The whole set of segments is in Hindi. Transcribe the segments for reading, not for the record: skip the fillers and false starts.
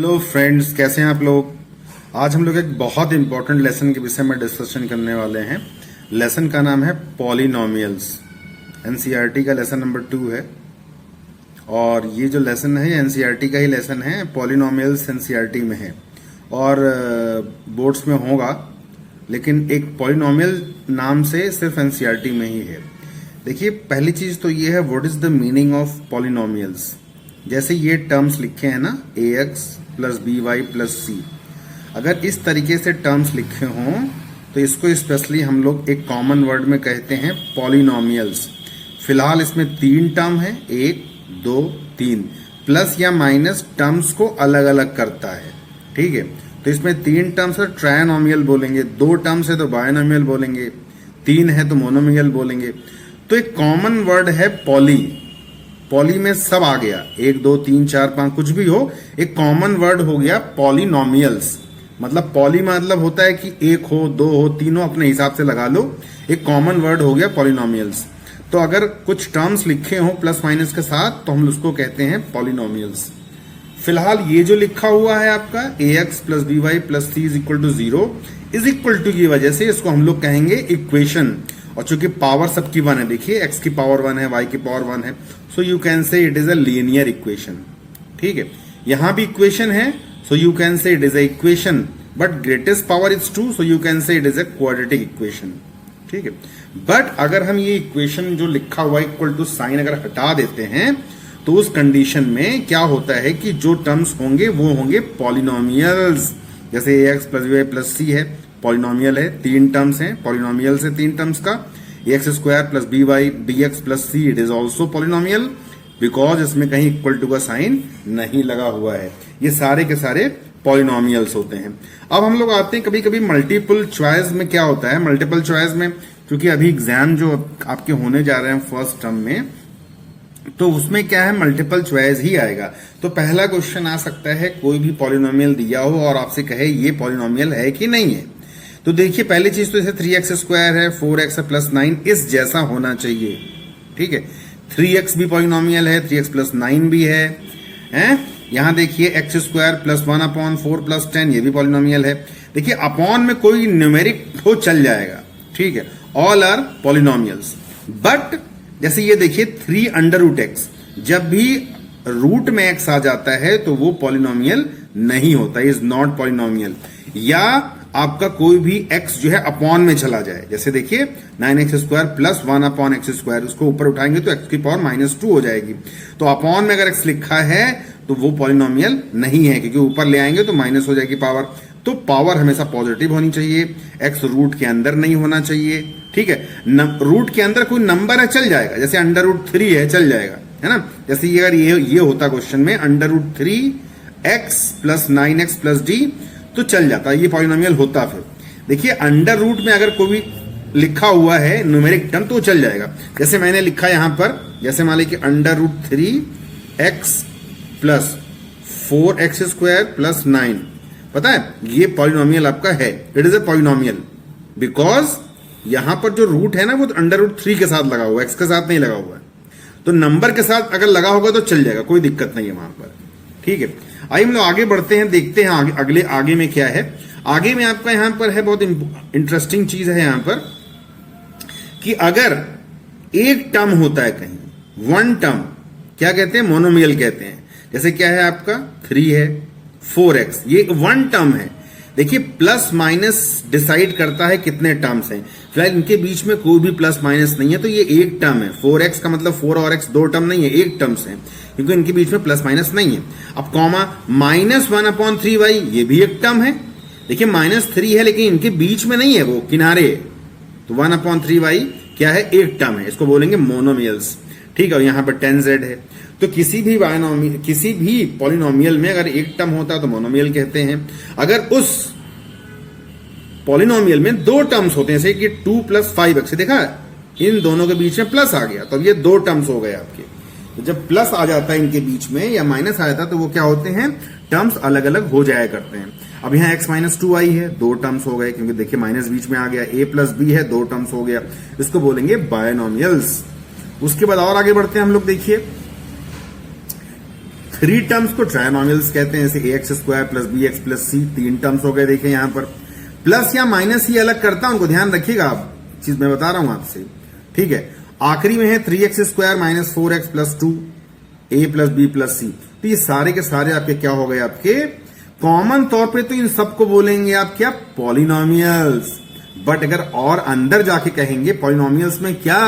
हेलो फ्रेंड्स, कैसे हैं आप लोग। आज हम लोग एक बहुत इंपॉर्टेंट लेसन के विषय में डिस्कशन करने वाले हैं। लेसन का नाम है पॉलिनोमियल्स। एनसीईआरटी का लेसन नंबर 2 है और ये जो लेसन है एनसीईआरटी का ही लेसन है। पॉलिनोमियल्स एनसीईआरटी में है और बोर्ड्स में होगा, लेकिन एक पॉलिनोमियल नाम से सिर्फ एनसीईआरटी में ही है। देखिए, पहली चीज तो ये है, what is the meaning of polynomials. जैसे ये टर्म्स लिखे हैं ना, ax plus B Y plus C, अगर इस तरीके से टर्म्स लिखे हों तो इसको स्पेशली हम लोग एक कॉमन वर्ड में कहते हैं पॉलिनोमियल्स। फिलहाल इसमें 3 टर्म है, 1 2 3, प्लस या माइनस टर्म्स को अलग अलग करता है। ठीक है, तो इसमें 3 टर्म्स है ट्रायनोमियल बोलेंगे, 2 टर्म्स है तो बायनोमियल बोलेंगे, 3 है तो मोनोमियल बोलेंगे। तो एक कॉमन वर्ड है पॉली। पॉली में सब आ गया, 1 2 3 4 5 कुछ भी हो, एक कॉमन वर्ड हो गया पॉलिनोमियल्स। मतलब पॉली मतलब होता है कि 1 हो 2 हो 3 हो, अपने हिसाब से लगा लो। एक कॉमन वर्ड हो गया पॉलिनोमियल्स। तो अगर कुछ टर्म्स लिखे हो प्लस माइनस के साथ तो हम उसको कहते हैं पॉलिनोमियल्स। फिलहाल ये जो लिखा हुआ है आपका ax plus B Y plus c is equal to 0 is equal to की वजह से इसको हम लोग कहेंगे इक्वेशन। और चूंकि पावर सबकी 1 है, देखिए x की पावर 1 है, y की पावर 1 है, सो यू कैन से it is a linear equation. ठीक है, यहां भी इक्वेशन है, सो यू कैन से it is a equation, but greatest power is 2, so you can से it is a quadratic equation. ठीक है, बट अगर हम ये इक्वेशन जो लिखा हुआ इक्वल टू साइन अगर हटा देते हैं तो उस कंडीशन में क्या होता है कि जो टर्म्स होंगे वो होंगे पॉलिनोमियल्स। जैसे ax plus B Y plus C है, पॉलिनोमियल है, 3 टर्म्स हैं, पॉलिनोमियल से 3 टर्म्स का x square plus B y d x plus c, it is also polynomial because इसमें कहीं इक्वल टू का साइन नहीं लगा हुआ है। ये सारे के सारे पॉलिनोमियल्स होते हैं। अब हम लोग आते हैं कभी कभी मल्टीपल चॉइस में। क्या होता है मल्टीपल चॉइस में, क्योंकि अभी एग्जाम जो आपके होने जा रहे हैं फर्स्ट टर्म में, तो उसमें क्या है, मल्टीपल चॉइस ही आएगा। तो पहला क्वेश्चन आ सकता है, कोई भी पॉलिनोमियल दिया हो और आपसे कहे ये पॉलिनोमियल है कि नहीं है। तो देखिए, पहली चीज तो इसे 3x स्क्वायर है, 4x प्लस 9 इस जैसा होना चाहिए। ठीक है, 3x भी पॉलिनोमियल है, 3x प्लस 9 भी है, यहां देखिए x square plus 1 upon 4 plus 10 ये भी पॉलिनोमियल है। देखिए, अपॉन में कोई न्यूमेरिक हो चल जाएगा। ठीक है, ऑल आर पॉलिनोमियल्स। बट जैसे ये देखिए 3 अंडर रूट एक्स, जब भी रूट में x आ जाता है तो वो पॉलिनोमियल नहीं होता, इज नॉट पॉलिनोमियल। या आपका कोई भी x जो है अपॉन में चला जाए, जैसे देखिए 9x square plus 1 upon x square, उसको ऊपर उठाएंगे तो x की पावर -2 हो जाएगी। तो अपॉन में अगर x लिखा है तो वो पॉलिनोमियल नहीं है, क्योंकि ऊपर ले आएंगे तो माइनस हो जाएगी पावर। तो पावर हमेशा पॉजिटिव होनी चाहिए, x रूट के अंदर नहीं होना चाहिए। ठीक है, रूट के अंदर कोई नंबर है चल जाएगा, जैसे अंडर रूट 3 है चल जाएगा, है ना। जैसे ये अगर ये होता क्वेश्चन में under root 3x plus 9x plus d तो चल जाता, ये पॉलिनोमियल होता। फिर देखिए, अंडर रूट में अगर कोई लिखा हुआ है न्यूमेरिक टर्म तो चल जाएगा। जैसे मैंने लिखा यहां पर, जैसे मान लीजिए under root 3x plus 4x square plus 9, पता है ये पॉलिनोमियल आपका है, it is a polynomial because यहां पर जो रूट है ना वो अंडर रूट 3 के साथ लगा हुआ है, x के साथ नहीं लगा हुआ है। तो नंबर के साथ अगर लगा होगा तो चल जाएगा, कोई दिक्कत नहीं है वहां पर। ठीक है, आइए हम लोग आगे बढ़ते हैं, देखते हैं आगे में क्या है। आगे में आपका यहां पर है, बहुत इंटरेस्टिंग चीज है यहां पर, कि अगर एक टर्म होता है कहीं, 1 टर्म, क्या कहते हैं, मोनोमियल कहते हैं। जैसे क्या है आपका 3 है, 4x, ये 1 टर्म है। देखिए, प्लस माइनस डिसाइड करता है कितने टर्म्स हैं। फिलहाल इनके बीच में कोई भी प्लस माइनस नहीं है, तो ये एक टर्म है। 4x का मतलब 4 और x 2 टर्म नहीं है, एक टर्म्स है, क्योंकि इनके बीच में प्लस माइनस नहीं है। अब कॉमा -1 अपॉन 3y, ये भी एक टर्म है। देखिए, -3 है लेकिन इनके बीच में नहीं है, वो किनारे है। तो 1 अपॉन 3y क्या है, एक टर्म है, इसको बोलेंगे मोनोमियल्स। ठीक है, और यहां पर 10z है। तो किसी भी पॉलिनोमियल में अगर एक टर्म होता है तो मोनोमियल कहते हैं। अगर उस पॉलिनोमियल में 2 टर्म्स होते हैं, जैसे कि 2 प्लस 5x, देखा इन दोनों के बीच में प्लस आ गया, तो अब ये 2 टर्म्स हो गए आपके। तो जब प्लस आ जाता है इनके बीच में या माइनस आ जाता है तो वो क्या होते हैं, टर्म्स अलग अलग हो जाया करते हैं। अब यहाँ x - 2y है, 2 टर्म्स हो गए, क्योंकि देखिए माइनस बीच में आ गया। a प्लस b है, 2 टर्म्स हो गया, इसको बोलेंगे बायनोमियल्स। उसके बाद और आगे बढ़ते हैं हम लोग, देखिए 3 टर्म्स को ट्रायनोमियल्स कहते हैं, जैसे ax square plus B X plus C, 3 terms हो गए। देखें यहां पर प्लस या माइनस ही अलग करता हूं, उनको ध्यान रखिएगा, आप चीज मैं बता रहा हूं आपसे, ठीक है। आखिरी में है 3x square minus 4x plus 2 a plus B plus C. तो ये सारे के सारे आपके क्या हो गए, आपके कॉमन तौर पे तो इन सबको बोलेंगे आप क्या, पॉलिनोमियल्स। बट अगर और अंदर जाके कहेंगे पॉलिनोमियल्स में क्या,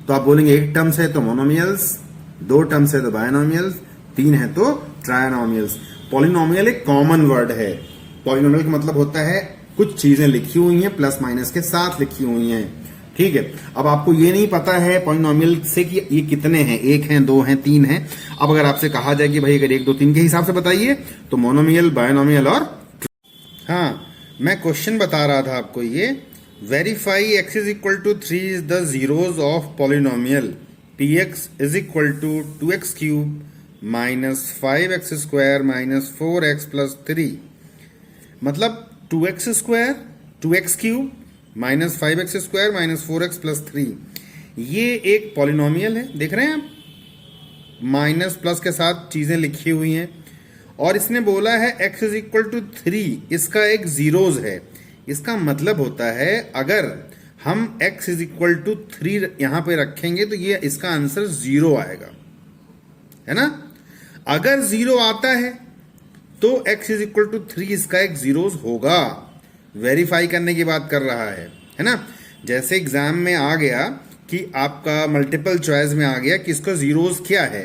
तो आप बोलेंगे एक टर्म्स है तो मोनोमियल्स, 2 टर्म्स है तो बायनोमियल्स, 3 है तो ट्रायनोमियल्स। पॉलिनोमियल एक कॉमन वर्ड है। पॉलिनोमियल का मतलब होता है कुछ चीजें लिखी हुई हैं प्लस माइनस के साथ लिखी हुई हैं, ठीक है। अब आपको ये नहीं पता है पॉलिनोमियल से कि ये कितने हैं, 1 हैं, 2 हैं, 3 हैं। अब अगर आपसे कहा जाए कि भाई अगर 1 2 3 के हिसाब से बताइए, तो मोनोमियल, बायनोमियल और हाँ, मैं क्वेश्चन बता रहा था आपको, ये verify x is equal to 3 is the zeros of polynomial px is equal to 2x cube minus 5x square minus 4x plus 3। मतलब 2x square 2x cube minus 5x square minus 4x plus 3, ये एक पॉलिनोमियल है। देख रहे हैं आप, माइनस प्लस के साथ चीजें लिखी हुई हैं। और इसने बोला है x इज इक्वल टू 3, इसका एक जीरोज है। इसका मतलब होता है अगर हम x इज इक्वल टू 3 यहां पे रखेंगे तो ये इसका आंसर 0 आएगा, है ना। अगर 0 आता है तो x इज इक्वल टू 3 इसका एक जीरोज होगा। वेरीफाई करने की बात कर रहा है ना। जैसे एग्जाम में आ गया कि आपका मल्टीपल चॉइस में आ गया कि इसका जीरोज क्या है,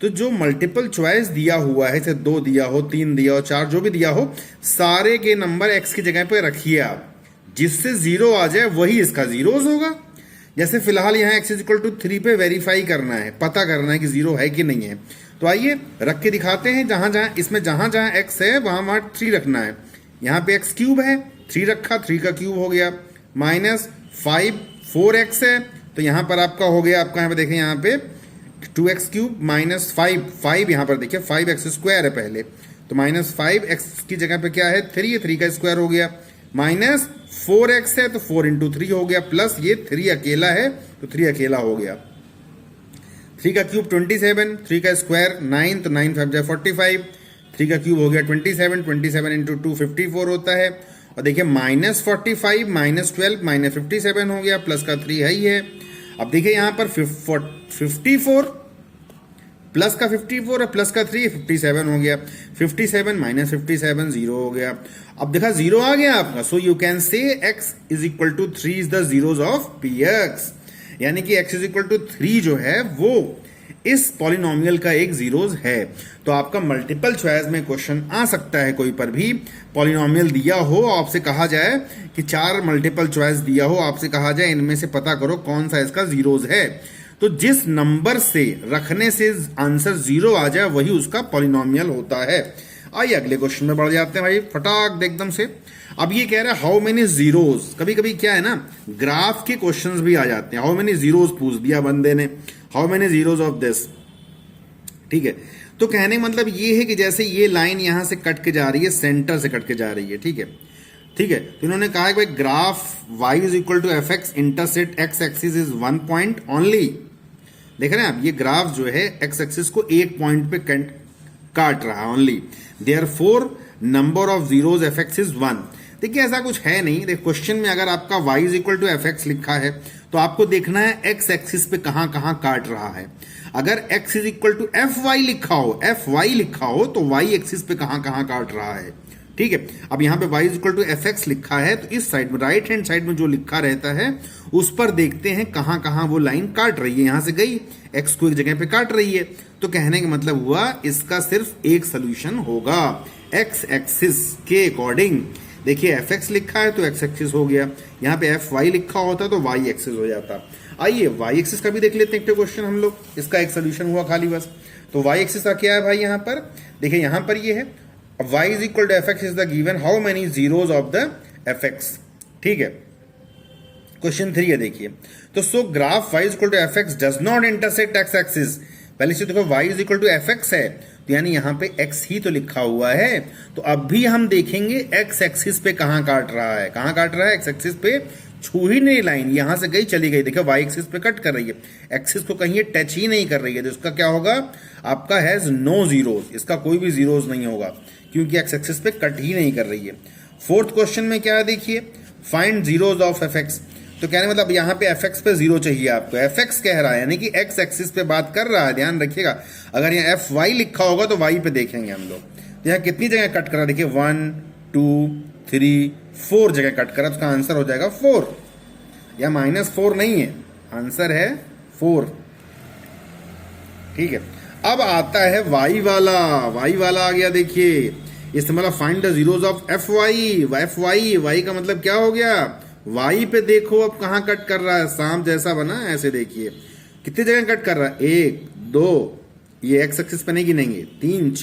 तो जो मल्टीपल चॉइस दिया हुआ है, जैसे 2 दिया हो, 3 दिया हो, 4 जो भी दिया हो, सारे के नंबर x की जगह पे रखिए आप, जिससे 0 आ जाए वही इसका जीरोज होगा। जैसे फिलहाल यहाँ x इज इक्वल टू 3 पे वेरीफाई करना है, पता करना है कि 0 है कि नहीं है। तो आइए रख के दिखाते हैं। जहां जहां इसमें जहां जहां x है वहां वहां 3 रखना है। यहाँ पे x क्यूब है, 3 रखा, 3 का क्यूब हो गया, माइनस 5 4x है, तो यहां पर आपका हो गया, आपका यहाँ पे देखें, यहाँ पे 2x क्यूब माइनस 5 यहाँ पर देखिए 5x स्क्वायर है पहले, तो माइनस 5x की जगह पे क्या है, 3 है, 3 का स्क्वायर हो गया, माइनस 4x है तो 4 इंटू 3 हो गया, प्लस ये 3 अकेला है तो 3 अकेला हो गया। 3 का क्यूब 27, 3 का स्क्वायर 9, तो 9 5 45, 3 का क्यूब हो गया 27, 27 इंटू 2 54 होता है। और देखिए माइनस 45 माइनस 12 माइनस 57 हो गया, प्लस का 3 है ही है। अब देखिए यहाँ पर 54 प्लस का 54 है, प्लस का 3 57 हो गया, 57 माइनस 57 0 हो गया। अब देखा 0 आ गया आपका, so you can say x is equal to 3 is the zeros of px, यानी कि x इज इक्वल टू 3 जो है वो इस पॉलिनोमियल का एक जीरोज है। तो आपका मल्टीपल चॉइस में क्वेश्चन आ सकता है, कोई पर भी पॉलिनोमियल दिया हो, आपसे कहा जाए कि 4 मल्टीपल चॉइस दिया हो, आपसे कहा जाए इनमें से पता करो कौन सा इसका जीरोज है, तो जिस नंबर से रखने से आंसर 0 आ जाए वही उसका पॉलिनोमियल होता है। आइए अगले क्वेश्चन में बढ़ जाते हैं भाई, फटाक एकदम से। अब ये कह रहा है हाउ मेनी जीरोज, कभी कभी क्या है ना, ग्राफ के क्वेश्चंस भी आ जाते हैं। हाउ मेनी जीरोज पूछ दिया बंदे ने, how many zeros of this, ठीक है। तो कहने का मतलब ये है कि जैसे ये लाइन यहां से कट के जा रही है, सेंटर से कट के जा रही है, ठीक है, ठीक है। तो इन्होंने कहा है कि भाई graph y is equal to f x intersect x axis is 1 point only. देख रहे हैं आप, ये ग्राफ जो है एक्स एक्सिस को एक पॉइंट पे काट रहा है only, therefore number of zeros F x is 1। देखिए ऐसा कुछ है नहीं। देखिए क्वेश्चन में अगर आपका y is equal to f x लिखा है तो आपको देखना है एक्स एक्सिस पे कहां कहां काट रहा है। अगर x is equal to f y लिखा हो तो y एक्सिस पे कहां कहां काट रहा है, ठीक है। अब यहाँ पे y is equal to f x लिखा है, तो इस साइड में राइट हैंड साइड में जो लिखा रहता है उस पर देखते हैं कहां कहां वो लाइन काट रही है। यहां से गई, x को एक जगह पे काट रही है, तो कहने का मतलब हुआ इसका सिर्फ एक सोल्यूशन होगा x एक्सिस के अकॉर्डिंग। देखिए एफ एक्स लिखा है तो एक्स एक्सिस हो गया, यहाँ पे एफ वाई लिखा होता तो वाई एक्सिस हो जाता। आइए वाई एक्सिस का भी देख लेते हैं एक क्वेश्चन हम लोग, इसका एक सोल्यूशन हुआ खाली बस। तो वाई एक्सिस का क्या है भाई, यहाँ पर देखिए, यहाँ पर ये है y is equal to f x is the given how many zeros of the f x, ठीक है। क्वेश्चन 3 है देखिए, तो so graph y is equal to f x does not intersect x axis. पहले से देखो y is equal to f x है, तो यानी यहाँ पे x ही तो लिखा हुआ है, तो अब भी हम देखेंगे x एक्सिस पे कहां काट रहा है, कहां काट रहा है, x एक्सिस पे, छू ही नहीं लाइन, यहां से गई चली गई, देखो वाई एक्सिस पे कट कर रही है, एक्सिस को कहीं टच ही नहीं कर रही है, तो इसका क्या होगा, आपका हैज नो जीरोस, इसका कोई भी जीरोस नहीं होगा क्योंकि एक्स एक्सिस पे कट ही नहीं कर रही है। फोर्थ क्वेश्चन में क्या है देखिए, find zeros of F x, तो कहने मतलब यहाँ पे एफ एक्स पे जीरो चाहिए आपको, एफ एक्स कह रहा है यानी कि एक्स एक्सिस पे बात कर रहा है, ध्यान रखिएगा। अगर यहाँ एफ वाई लिखा होगा तो वाई पे देखेंगे हम लोग, तो यहाँ कितनी जगह कट करा, देखिए 1 2 3 4 जगह कट करा, उसका आंसर हो जाएगा 4, या -4 नहीं है, आंसर है 4। ठीक है, अब आता है वाई वाला, वाई वाला आ गया, देखिए इससे मतलब find the zeros of f y, y का मतलब क्या हो गया, वाई पे देखो अब कहां कट कर रहा है, सांप जैसा बना है, ऐसे देखिए कितनी जगह कट कर रहा है, 1 2, ये एक्स एक्सिस पे नहीं गिनेंगे, 3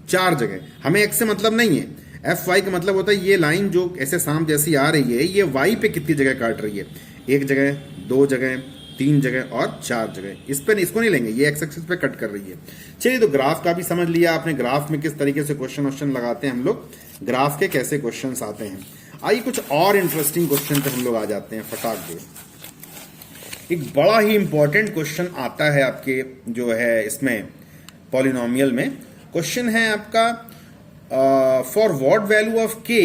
4 जगह, हमें एक्स से मतलब नहीं है, एफ वाई का मतलब होता है ये लाइन जो ऐसे सांप जैसी आ रही है, ये वाई पे कितनी जगह काट रही है, 1 जगह 2 जगह 3 जगह और 4 जगह, इस पे इसको नहीं लेंगे, ये एक्स एक्सिस पे कट कर रही है। चलिए, तो ग्राफ का भी समझ लिया आपने, ग्राफ में किस तरीके से क्वेश्चन लगाते हैं हम लोग, ग्राफ के कैसे क्वेश्चंस आते हैं। आइए कुछ और इंटरेस्टिंग क्वेश्चन पे हम लोग आ जाते हैं फटाक दे। एक बड़ा ही इंपॉर्टेंट क्वेश्चन आता है आपके जो है इसमें पॉलिनोमियल में, क्वेश्चन है आपका फॉर व्हाट वैल्यू ऑफ के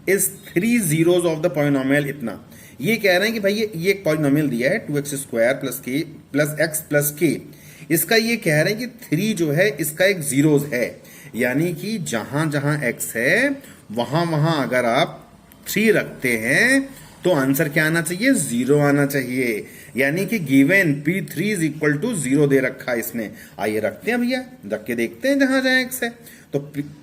is 3 zeros of the polynomial इतना। ये कह रहे हैं कि भाई ये एक पॉलिनोमियल दिया है 2x² प्लस के प्लस एक्स प्लस के, इसका ये कह रहे हैं कि 3 जो है इसका एक जीरोस है, यानी कि जहां जहां x है वहां वहां अगर आप 3 रखते हैं तो आंसर क्या आना चाहिए, 0 आना चाहिए, यानी कि given P3 is equal to 0 दे रखा है इसने। आइए रखते हैं भैया, रख के देखते हैं जहां जहां x है, तो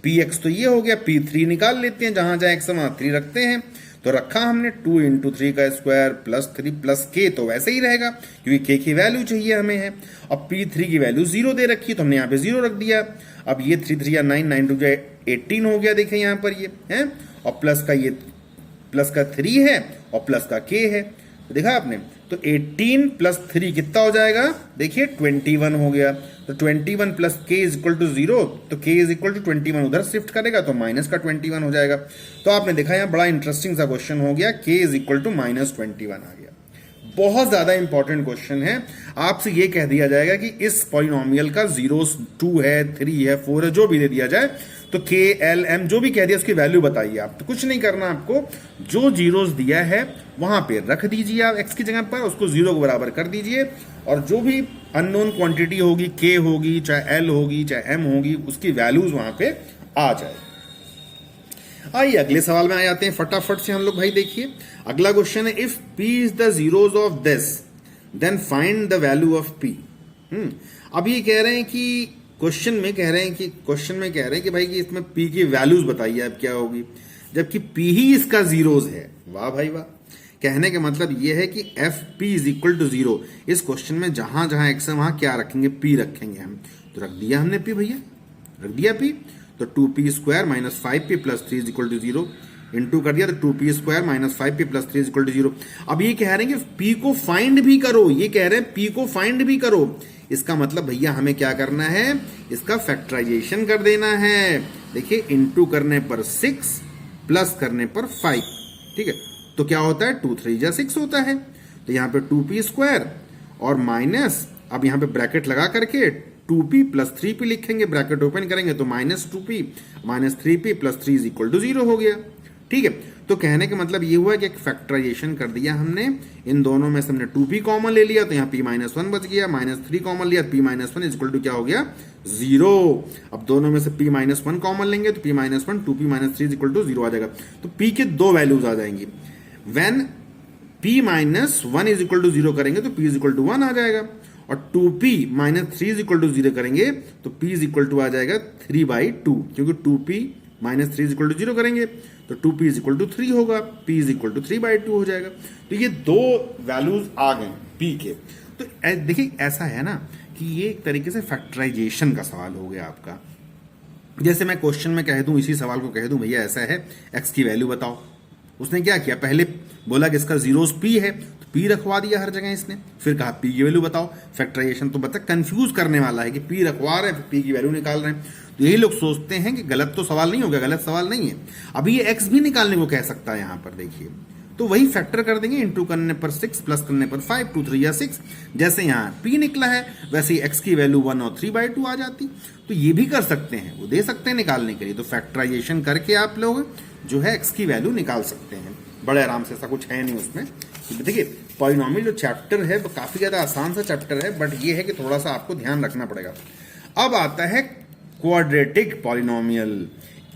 Px तो ये हो गया, P3 निकाल लेते हैं, जहां जहां x है वहां 3 रखते हैं, तो रखा हमने 2 × 3 का स्क्वायर प्लस 3 प्लस k, तो वैसे ही रहेगा क्योंकि k की वैल्यू चाहिए हमें है, अब P3 की वैल्यू 0 दे रखी है तो हमने यहाँ पे 0 रख दिया। अब ये 3 3 या 9 9 2 18 हो गया, देखें यहाँ पर ये है, और प्लस का 3 है और प्लस का k है, तो देखा आपने, तो 18 प्लस 3 कितना हो जाएगा, देखिए 21 हो गया, तो 21 plus k is equal to 0, तो k इज इक्वल टू 21 उधर शिफ्ट करेगा तो माइनस का 21 हो जाएगा। तो आपने देखा यहाँ बड़ा इंटरेस्टिंग सा क्वेश्चन हो गया, k इज इक्वल टू -21 आ गया, बहुत ज्यादा इंपॉर्टेंट क्वेश्चन है। आपसे ये कह दिया जाएगा कि इस पॉलिनोमियल का जीरोस 2 है 3 है 4 है, जो भी दे दिया जाए, तो k l m जो भी कह दिया उसकी वैल्यू बताइए आप, तो कुछ नहीं करना आपको, जो जीरोस दिया है वहां पे रख दीजिए आप x की जगह पर, उसको 0 के बराबर कर दीजिए, और जो भी अननोन क्वांटिटी होगी, k होगी चाहे l होगी चाहे m होगी, उसकी वैल्यूज वहां पे आ जाए। आइए अगले सवाल में आ जाते हैं फटाफट से हम लोग भाई, देखिए अगला क्वेश्चन है, if p is the zeros of this then find the value of p। अब ये कह रहे हैं कि क्वेश्चन में कह रहे हैं कि भाई कि इसमें p की वैल्यूज बताइए अब क्या होगी, जबकि p ही इसका जीरोस है। वाह भाई वाह, कहने का मतलब ये है कि f p is equal to 0, इस क्वेश्चन में जहां जहां x है वहां क्या रखेंगे, p रखेंगे हम, तो रख दिया हमने p भैया, रख दिया p, तो 2p² minus 5p plus 3 is equal to 0 into कर दिया, तो 2p² minus 5p plus 3 is equal to 0। अब ये कह रहे हैं कि p को फाइंड भी करो, ये कह रहे हैं p को फाइंड भी करो, इसका मतलब भैया हमें क्या करना है, इसका फैक्टराइजेशन कर देना है। देखिए इंटू करने पर 6 प्लस करने पर 5, ठीक है, तो क्या होता है 2 3 जा 6 होता है, तो यहाँ पे 2p² और माइनस, अब यहाँ पे ब्रैकेट लगा करके 2p प्लस 3p लिखेंगे, ब्रैकेट ओपन करेंगे तो -2p minus 3p plus 3 is equal to 0 हो गया। ठीक है, तो कहने का मतलब ये हुआ कि एक फैक्टराइजेशन कर दिया हमने, इन दोनों में से हमने 2p कॉमन ले लिया, तो यहाँ p-1 बच गया, -3 कॉमन लिया, p-1 इज इक्वल टू क्या हो गया 0। अब दोनों में से p-1 कॉमन लेंगे तो p-1 2p-3 is equal to 0 आ जाएगा, तो p के दो वैल्यूज आ जाएंगी, when p-1 is equal to 0 करेंगे तो p इज इक्वल टू 1 आ जाएगा, और 2p-3 इज इक्वल टू 0 करेंगे तो p इज इक्वल टू आ जाएगा 3/2, क्योंकि 2p-3 इज इक्वल टू 0 करेंगे तो 2p इज इक्वल टू 3 होगा, p इज इक्वल टू 3/2 हो जाएगा। तो ये दो वैल्यूज आ गए p के। तो देखिए ऐसा है ना कि ये एक तरीके से फैक्टराइजेशन का सवाल हो गया आपका, जैसे मैं क्वेश्चन में कह दूं, इसी सवाल को कह दूं भैया ऐसा है x की वैल्यू बताओ, उसने क्या किया, पहले बोला कि इसका जीरोस p है तो p रखवा दिया हर जगह इसने, फिर कहा p की वैल्यू बताओ, फैक्टराइजेशन तो बता कंफ्यूज करने वाला है कि p रखवा रहे हैं p की वैल्यू निकाल रहे हैं, तो यही लोग सोचते हैं कि गलत तो सवाल नहीं हो गया, गलत सवाल नहीं है। अभी ये x भी निकालने को कह सकता है यहाँ पर, देखिए तो वही फैक्टर कर देंगे, इंटू करने पर 6 प्लस करने पर 5, 2 3 या 6। जैसे यहाँ p निकला है वैसे ही x की वैल्यू 1 और 3/2 आ जाती। तो ये भी कर सकते हैं, वो दे सकते हैं निकालने के लिए। तो फैक्टराइजेशन करके आप लोग जो है x की वैल्यू निकाल सकते हैं बड़े आराम से, ऐसा कुछ है नहीं उसमें। देखिए पॉलिनोमियल जो चैप्टर है वो काफी ज्यादा आसान सा चैप्टर है, बट ये है कि थोड़ा सा आपको ध्यान रखना पड़ेगा। अब आता है क्वाड्रेटिक पॉलिनोमियल।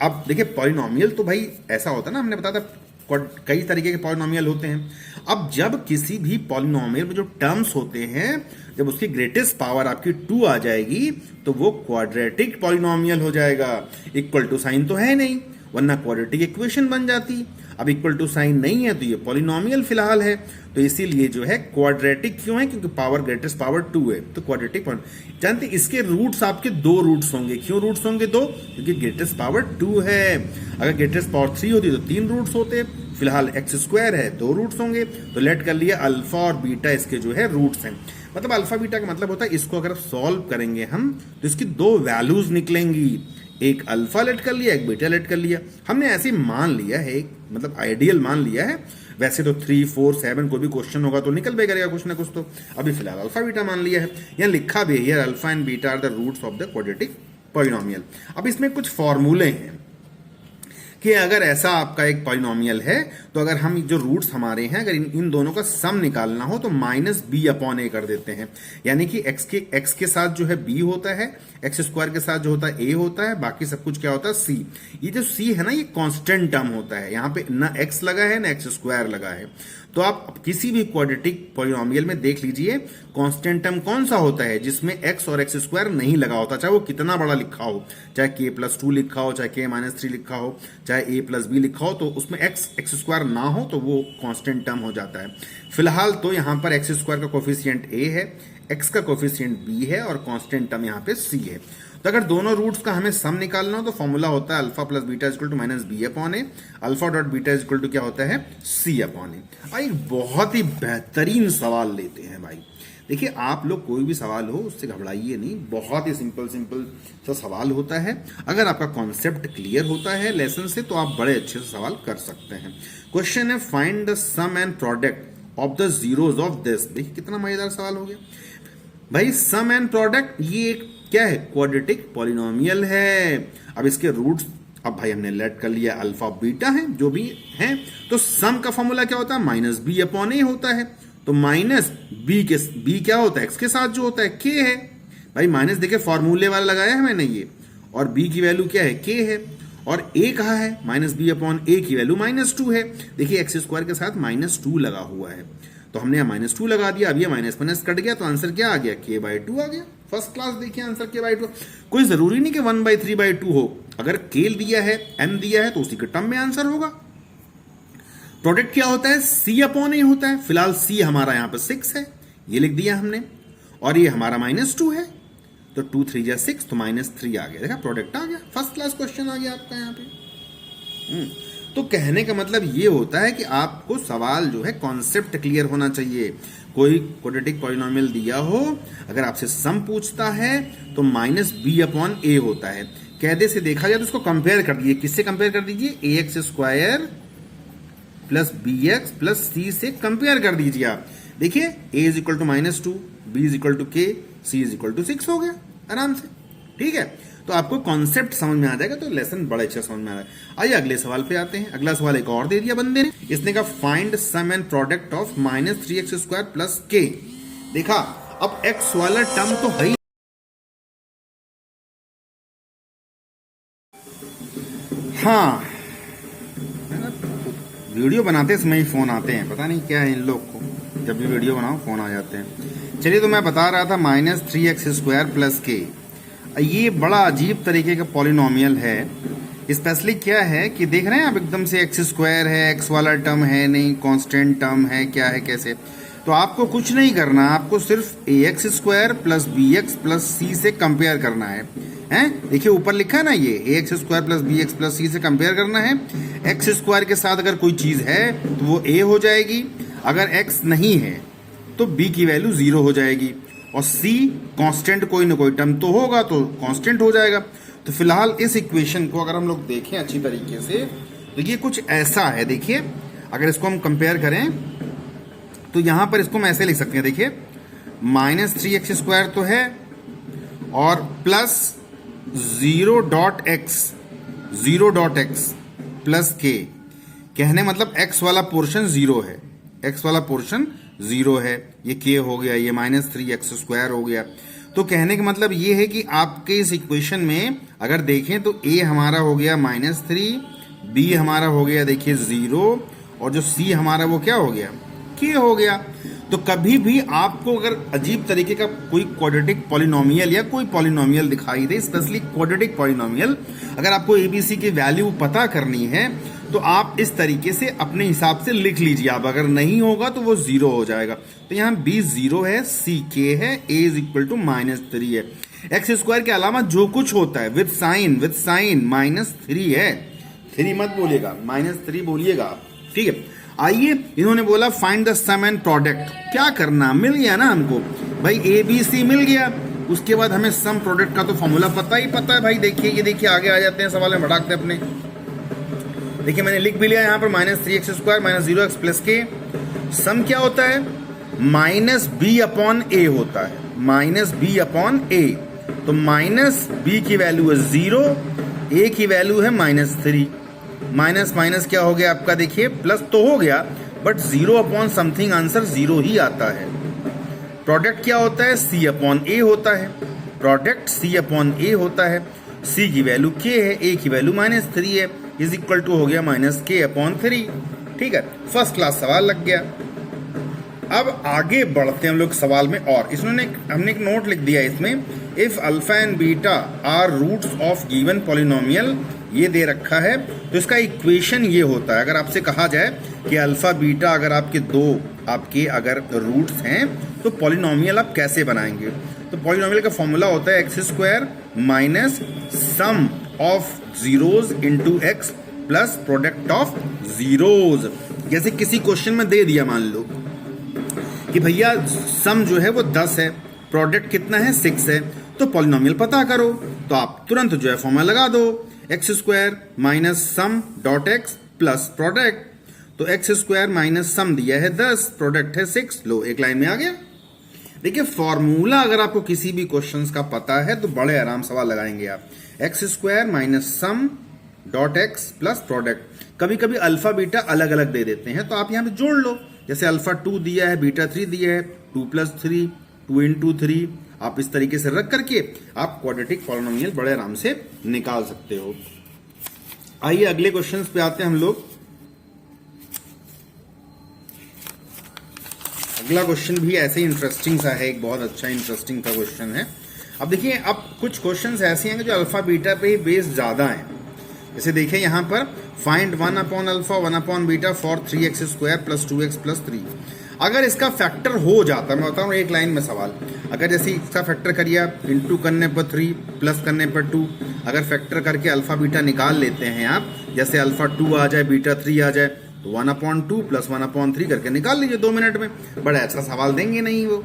अब देखिए पॉलिनोमियल तो भाई ऐसा होता है ना, हमने बताया था कई तरीके के पॉलिनोमियल होते हैं। अब जब किसी भी पॉलिनोमियल में जो टर्म्स होते हैं, जब उसकी ग्रेटेस्ट पावर आपकी 2 आ जाएगी तो वो क्वाड्रेटिक पॉलिनोमियल हो जाएगा। इक्वल टू साइन तो है नहीं, वरना क्वाड्रेटिक इक्वेशन बन जाती। अब इक्वल टू साइन नहीं है तो ये पॉलिनोमियल फिलहाल है, तो इसीलिए जो है क्वाड्रेटिक क्यों है, क्योंकि पावर ग्रेटेस्ट पावर 2 है तो क्वाड्रेटिक। जानते इसके रूट्स आपके 2 रूट्स होंगे। क्यों रूट्स होंगे 2? क्योंकि ग्रेटेस्ट पावर 2 है। अगर ग्रेटेस्ट पावर 3 होती तो 3 रूट्स होते। फिलहाल x² है, 2 रूट्स होंगे। तो लेट कर लिया अल्फा और बीटा इसके जो है रूट्स हैं। मतलब अल्फा बीटा का मतलब होता है इसको अगर सॉल्व करेंगे हम तो इसकी 2 वैल्यूज निकलेंगी। एक अल्फा लेट कर लिया, एक बीटा लेट कर लिया। हमने ऐसे मान लिया है, मतलब आइडियल मान लिया है। वैसे तो 3, 4, 7 कोई भी क्वेश्चन होगा तो निकल भी करेगा कुछ ना कुछ। तो अभी फिलहाल अल्फा बीटा मान लिया है। यहाँ लिखा भी है alpha and beta are the roots of the quadratic polynomial. अब इसमें कुछ फॉर्मूले हैं कि अगर ऐसा आपका एक पॉलिनोमियल है तो अगर हम जो रूट्स हमारे हैं अगर इन दोनों का सम निकालना हो तो -b/a कर देते हैं। यानी कि x के साथ जो है b होता है, x² के साथ जो होता है a होता है, बाकी सब कुछ क्या होता है c। ये जो c है ना ये कांस्टेंट टर्म होता है, यहाँ पे ना x लगा है ना x² लगा है। तो आप किसी भी क्वाड्रेटिक पॉलिनोमियल में देख लीजिए कांस्टेंट टर्म कौन सा होता है जिसमें x और x² नहीं लगा होता, चाहे वो कितना बड़ा लिखा हो, चाहे k+2 लिखा हो, चाहे k-3 लिखा हो, चाहे a+b लिखा हो, तो उसमें x² ना हो तो वो कांस्टेंट टर्म हो जाता है। फिलहाल तो यहाँ पर x² का कोफिशिएंट a है, x का कोफिशिएंट b है और कांस्टेंट टर्म यहाँ पे c है। तो अगर दोनों रूट्स का हमें सम निकालना हो तो फॉर्मूला होता है alpha plus beta equal to -b/a। Alpha dot beta equal to क्या होता है c/a। एक बहुत ही बेहतरीन सवाल लेते हैं भाई। देखिए आप लोग कोई भी सवाल हो उससे घबराइए नहीं, बहुत ही सिंपल सा सवाल होता है। अगर आपका कॉन्सेप्ट क्लियर होता है लेसन से तो आप बड़े अच्छे से सवाल कर सकते हैं। क्वेश्चन है find the sum and product of the zeros of this. देखिए कितना मजेदार सवाल हो गया भाई। सम एंड प्रोडक्ट ये एक क्या है, क्वाड्रेटिक पॉलिनोमियल है। अब इसके रूट्स अब भाई हमने लेट कर लिया अल्फा बीटा है जो भी है, तो सम का फॉर्मूला क्या होता है -b/a होता है। तो b क्या होता है, x के साथ जो होता है k है भाई। माइनस देखिए फॉर्मूले वाला लगाया है मैंने ये, और b की वैल्यू क्या है k है, और a कहा है -b/a की वैल्यू -2 है। देखिए x² के साथ -2 लगा हुआ है तो हमने यहाँ -2 लगा दिया। अब ये माइनस कट गया तो आंसर क्या आ गया k/2 आ गया। फर्स्ट क्लास देखिए आंसर k/2। कोई जरूरी नहीं कि 1/3/2 हो, अगर k दिया है m दिया है तो उसी के टर्म में आंसर होगा। प्रोडक्ट क्या होता है c/a होता है। फिलहाल c हमारा यहाँ पे 6 है, ये लिख दिया हमने, और ये हमारा -2 है तो 2 3 जा 6 तो -3 आ गया। देखा प्रोडक्ट आ गया, फर्स्ट क्लास क्वेश्चन आ गया आपका यहाँ पे। तो कहने का मतलब ये होता है कि आपको सवाल जो है कॉन्सेप्ट क्लियर होना चाहिए। कोई क्वाड्रेटिक पॉलिनोमियल दिया हो, अगर आपसे सम पूछता है तो -b/a होता है। कायदे से देखा जाए तो उसको कंपेयर कर दीजिए। किससे कंपेयर कर दीजिए, ax² plus bx plus c से कंपेयर कर दीजिए आप। देखिए a = -2, b = k, c = 6 हो गया आराम से। ठीक है, तो आपको कॉन्सेप्ट समझ में आ जाएगा तो लेसन बड़ा अच्छा समझ में आ रहा है। आइए अगले सवाल पे आते हैं। अगला सवाल एक और दे दिया बंदे ने, इसने कहा find sum and product of -3x² plus k। देखा अब x वाला टर्म तो है ही। हाँ वीडियो बनाते समय ही फोन आते हैं, पता नहीं क्या है इन लोग को, जब भी वीडियो बनाओ फोन आ जाते हैं। चलिए तो मैं बता रहा था -3x² प्लस k। ये बड़ा अजीब तरीके का पॉलिनोमियल है। स्पेशली क्या है कि देख रहे हैं आप एकदम से x² है, x वाला टर्म है नहीं, कांस्टेंट टर्म है, क्या है कैसे। तो आपको कुछ नहीं करना, आपको सिर्फ ax² plus bx plus c से कंपेयर करना है। देखिए ऊपर लिखा है ना ये ax² plus bx plus c से कंपेयर करना है। x² के साथ अगर कोई चीज है तो वो a हो जाएगी, अगर x नहीं है तो b की वैल्यू 0 हो जाएगी, और c कांस्टेंट कोई ना कोई टर्म तो होगा तो कांस्टेंट हो जाएगा। तो फिलहाल इस इक्वेशन को अगर हम लोग देखें अच्छी तरीके से तो ये कुछ ऐसा है। देखिए अगर इसको हम कंपेयर करें तो यहां पर इसको हम ऐसे लिख सकते हैं, देखिए -3x² तो है और प्लस 0.x प्लस k, कहने मतलब x वाला पोर्शन 0 है, x वाला पोर्शन 0 है, ये k हो गया, ये -3x² हो गया। तो कहने का मतलब ये है कि आपके इस इक्वेशन में अगर देखें तो a हमारा हो गया -3, b हमारा हो गया देखिए 0 और जो c हमारा वो क्या हो गया, k हो गया। तो कभी भी आपको अगर अजीब तरीके का कोई क्वाड्रेटिक पॉलिनोमियल या कोई पॉलिनोमियल दिखाई दे, स्पेशली क्वाड्रेटिक पॉलिनोमियल, अगर आपको एबीसी की वैल्यू पता करनी है तो आप इस तरीके से अपने हिसाब से लिख लीजिए। आप अगर नहीं होगा तो वो 0 हो जाएगा। तो यहाँ b 0 है, c k है, a इज इक्वल टू -3 है। x² के अलावा जो कुछ होता है विद साइन -3 है, 3 मत बोलिएगा, -3 बोलिएगा आप, ठीक है। आइए, इन्होंने बोला find the sum and product. क्या करना, मिल गया ना हमको भाई, ए बी सी मिल गया। उसके बाद हमें सम प्रोडक्ट का तो फॉर्मूला पता ही पता है भाई। देखिए ये देखिए आगे आ जाते हैं, सवाल में भड़कते अपने। देखिए मैंने लिख भी लिया यहाँ पर -3x² -0x प्लस के। सम क्या होता है, -b/a होता है, -b/a। तो -b की वैल्यू है 0, a की वैल्यू है -3। माइनस माइनस क्या हो गया आपका, देखिए प्लस तो हो गया बट 0 समथिंग आंसर 0 ही आता है। प्रोडक्ट क्या होता है, c/a होता है, प्रोडक्ट c/a होता है। c की वैल्यू k है, a की वैल्यू -3 है, इज इक्वल टू हो गया -k/3। ठीक है, फर्स्ट क्लास सवाल लग गया। अब आगे बढ़ते हैं हम लोग सवाल में, और हमने एक नोट लिख दिया इसमें, if alpha and beta are roots of given polynomial, ये दे रखा है। तो इसका इक्वेशन ये होता है, अगर आपसे कहा जाए कि अल्फा बीटा अगर आपके अगर रूट्स हैं तो पॉलिनोमियल आप कैसे बनाएंगे, तो पॉलिनोमियल का फॉर्मूला होता है x² minus sum of zeros into x plus product of zeros. जैसे किसी क्वेश्चन में दे दिया, मान लो कि भैया सम जो है वो 10 है, प्रोडक्ट कितना है 6 है, तो पॉलिनोमियल पता करो। तो आप तुरंत जो है फॉर्मूला लगा दो, x² minus sum dot x plus product. तो x² माइनस सम दिया है 10, प्रोडक्ट है 6, लो एक लाइन में आ गया। देखिए फॉर्मूला अगर आपको किसी भी क्वेश्चन का पता है तो बड़े आराम सवाल लगाएंगे आप। x² minus sum dot x plus product. कभी कभी अल्फा बीटा अलग अलग दे देते हैं तो आप यहां पे जोड़ लो, जैसे अल्फा 2 दिया है, बीटा 3 दिया है, 2 + 3, 2 × 3, आप इस तरीके से रख करके आप क्वाड्रेटिक पॉलिनोमियल बड़े आराम से निकाल सकते हो। आइए अगले क्वेश्चन पे आते हैं हम लोग। अगला क्वेश्चन भी ऐसे ही इंटरेस्टिंग सा है, एक बहुत अच्छा इंटरेस्टिंग सा क्वेश्चन है। अब देखिए, अब कुछ क्वेश्चंस ऐसे हैं जो अल्फा बीटा पे ही बेस ज्यादा हैं। जैसे देखिए यहाँ पर फाइंड 1/अल्फा 1/बीटा फॉर 3x² + 2x + 3। अगर इसका फैक्टर हो जाता, मैं बताऊँ एक लाइन में सवाल, अगर जैसे इसका फैक्टर करिए इंटू करने पर 3 प्लस करने पर 2, अगर फैक्टर करके अल्फा बीटा निकाल लेते हैं आप, जैसे अल्फा 2 आ जाए बीटा 3 आ जाए, तो 1/2 + 1/3 करके निकाल लीजिए 2 मिनट में। बड़ा अच्छा सवाल देंगे नहीं वो,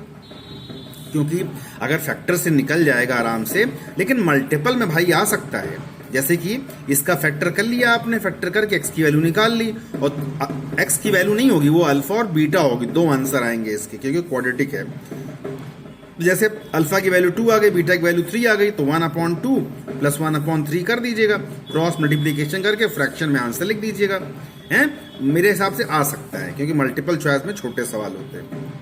क्योंकि अगर फैक्टर से निकल जाएगा आराम से, लेकिन मल्टीपल में भाई आ सकता है। जैसे कि इसका फैक्टर कर लिया आपने, फैक्टर करके x की वैल्यू निकाल ली, और x की वैल्यू नहीं होगी, वो अल्फा और बीटा होगी, 2 आंसर आएंगे इसके, क्योंकि क्वाड्रेटिक है। जैसे अल्फा की वैल्यू 2 आ गई, बीटा की वैल्यू 3 आ गई, तो 1/2 + 1/3 कर दीजिएगा, क्रॉस मल्टीप्लीकेशन करके फ्रैक्शन में आंसर लिख दीजिएगा। हैं, मेरे हिसाब से आ सकता है, क्योंकि मल्टीपल चॉइस में छोटे सवाल होते हैं।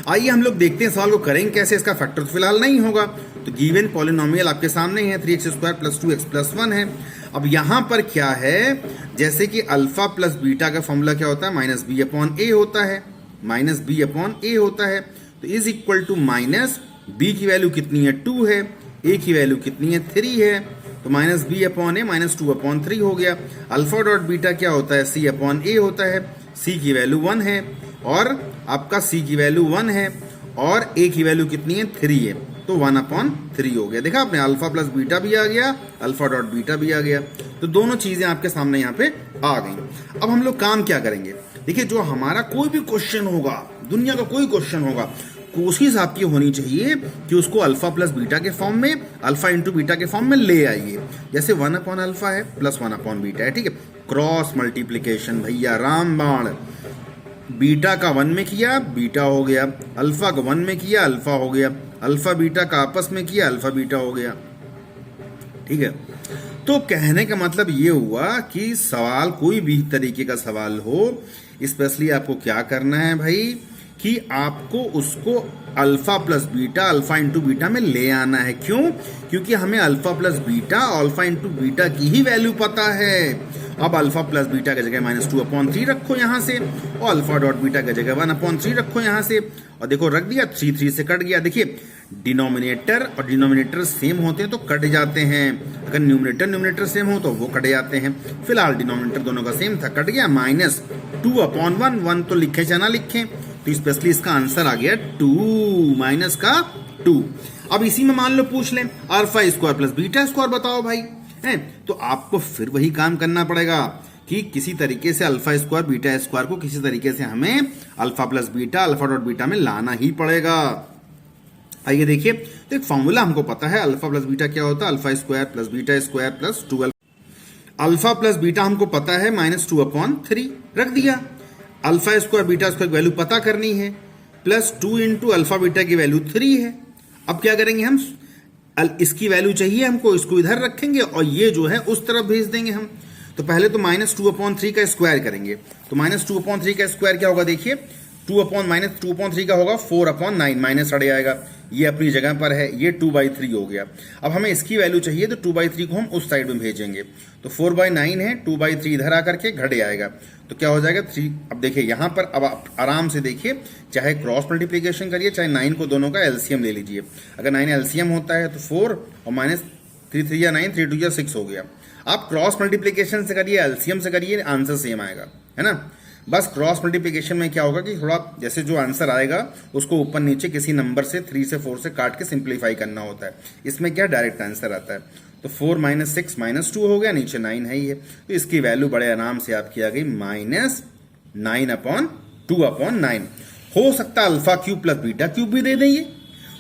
आइए हम लोग देखते हैं सवाल को करेंगे कैसे। इसका फैक्टर तो फिलहाल नहीं होगा, तो गिवन पॉलिनोमियल आपके सामने है, 3x² + 2x + 1 है। अब यहां पर क्या है, जैसे कि अल्फा प्लस बीटा का फॉर्मूला क्या होता है, -b/a होता है, -b/a होता है। तो is equal to minus b की वैल्यू कितनी है 2 है, a की वैल्यू कितनी है 3 है, तो -b/a -2/3 हो गया। अल्फा डॉट बीटा क्या होता है, c/a होता है, c की वैल्यू 1 है और आपका c की वैल्यू 1 है और a की वैल्यू कितनी है 3 है, तो 1/3 हो गया। देखा आपने, अल्फा प्लस बीटा भी आ गया, अल्फा डॉट बीटा भी आ गया, तो दोनों चीजें आपके सामने यहाँ पे आ गई। अब हम लोग काम क्या करेंगे, देखिए जो हमारा कोई भी क्वेश्चन होगा, दुनिया का कोई क्वेश्चन होगा, कोशिश आपकी होनी चाहिए कि उसको अल्फा प्लस बीटा के फॉर्म में, अल्फा इंटू बीटा के फॉर्म में ले आइए। जैसे 1/अल्फा है + 1/बीटा है, ठीक है, क्रॉस मल्टीप्लीकेशन भैया, रामबाण। बीटा का 1 में किया, बीटा हो गया। अल्फा का 1 में किया, अल्फा हो गया। अल्फा बीटा का आपस में किया, अल्फा बीटा हो गया। ठीक है, तो कहने का मतलब ये हुआ कि सवाल, कोई भी तरीके का सवाल हो, स्पेशली आपको क्या करना है भाई कि आपको उसको alpha plus beta, alpha into beta में ले आना है। क्यों? क्योंकि हमें alpha plus beta, alpha into beta की ही वैल्यू पता है। अब अल्फा प्लस बीटा की जगह -2/3 रखो यहाँ से, और अल्फा डॉट बीटा की जगह 1/3 रखो यहाँ से, और देखो रख दिया, 3 से कट गया। देखिए डिनोमिनेटर और डिनोमिनेटर सेम होते हैं तो कट जाते हैं, अगर न्यूमरेटर सेम हो तो वो कट जाते हैं। फिलहाल डिनोमिनेटर दोनों का सेम था, कट गया। -2/1, 1 तो लिखे चाहे ना लिखें, तो स्पेशली इसका आंसर आ गया 2, माइनस का 2। अब इसी में मान लो पूछ लें alpha square plus beta square बताओ भाई, है तो आपको फिर वही काम करना पड़ेगा कि किसी तरीके से अल्फा स्क्वायर बीटा स्क्वायर को किसी तरीके से हमें alpha plus beta, alpha dot beta में लाना ही पड़ेगा। आइए देखिए, तो एक फॉर्मूला हमको पता है, अल्फा प्लस बीटा क्या होता है, alpha square plus beta square plus 2। Alpha plus beta हमको पता है -2/3, रख दिया। अल्फा स्क्वायर बीटा स्क्वायर की वैल्यू पता करनी है, +2 इंटू अल्फा बीटा की वैल्यू 3 है। अब क्या करेंगे हम, इसकी वैल्यू चाहिए हमको, इसको इधर रखेंगे और ये जो है उस तरफ भेज देंगे हम। तो पहले तो -2/3 का स्क्वायर करेंगे, तो -2/3 का स्क्वायर क्या होगा, देखिए 2/3 का होगा 4/9, माइनस हट जाएगा, ये अपनी जगह पर है, ये 2/3 हो गया। अब हमें इसकी वैल्यू चाहिए तो 2/3 को हम उस साइड में भेजेंगे, तो 4/9 है, 2/3 इधर आकर के घट जाएगा, तो क्या हो जाएगा 3। अब देखिए यहाँ पर, अब आप आराम से देखिए, चाहे क्रॉस मल्टीप्लीकेशन करिए चाहे 9 को दोनों का एलसीएम ले लीजिए। अगर 9 एलसीएम होता है तो 4 और -3 3 या 9, 3 2 या 6 हो गया। आप क्रॉस मल्टीप्लीकेशन से करिए, एलसीएम से करिए, आंसर सेम आएगा, है ना। बस क्रॉस मल्टीप्लीकेशन में क्या होगा कि थोड़ा जैसे जो आंसर आएगा उसको ऊपर नीचे किसी नंबर से 3 से 4 से काट के सिंप्लीफाई करना होता है। इसमें क्या डायरेक्ट आंसर आता है, तो 4 - 6 -2 हो गया, नीचे 9 है ही है, तो इसकी वैल्यू बड़े आराम से आपकी आ गई -9/2/9। हो सकता है alpha cube plus beta cube भी दे देंगे,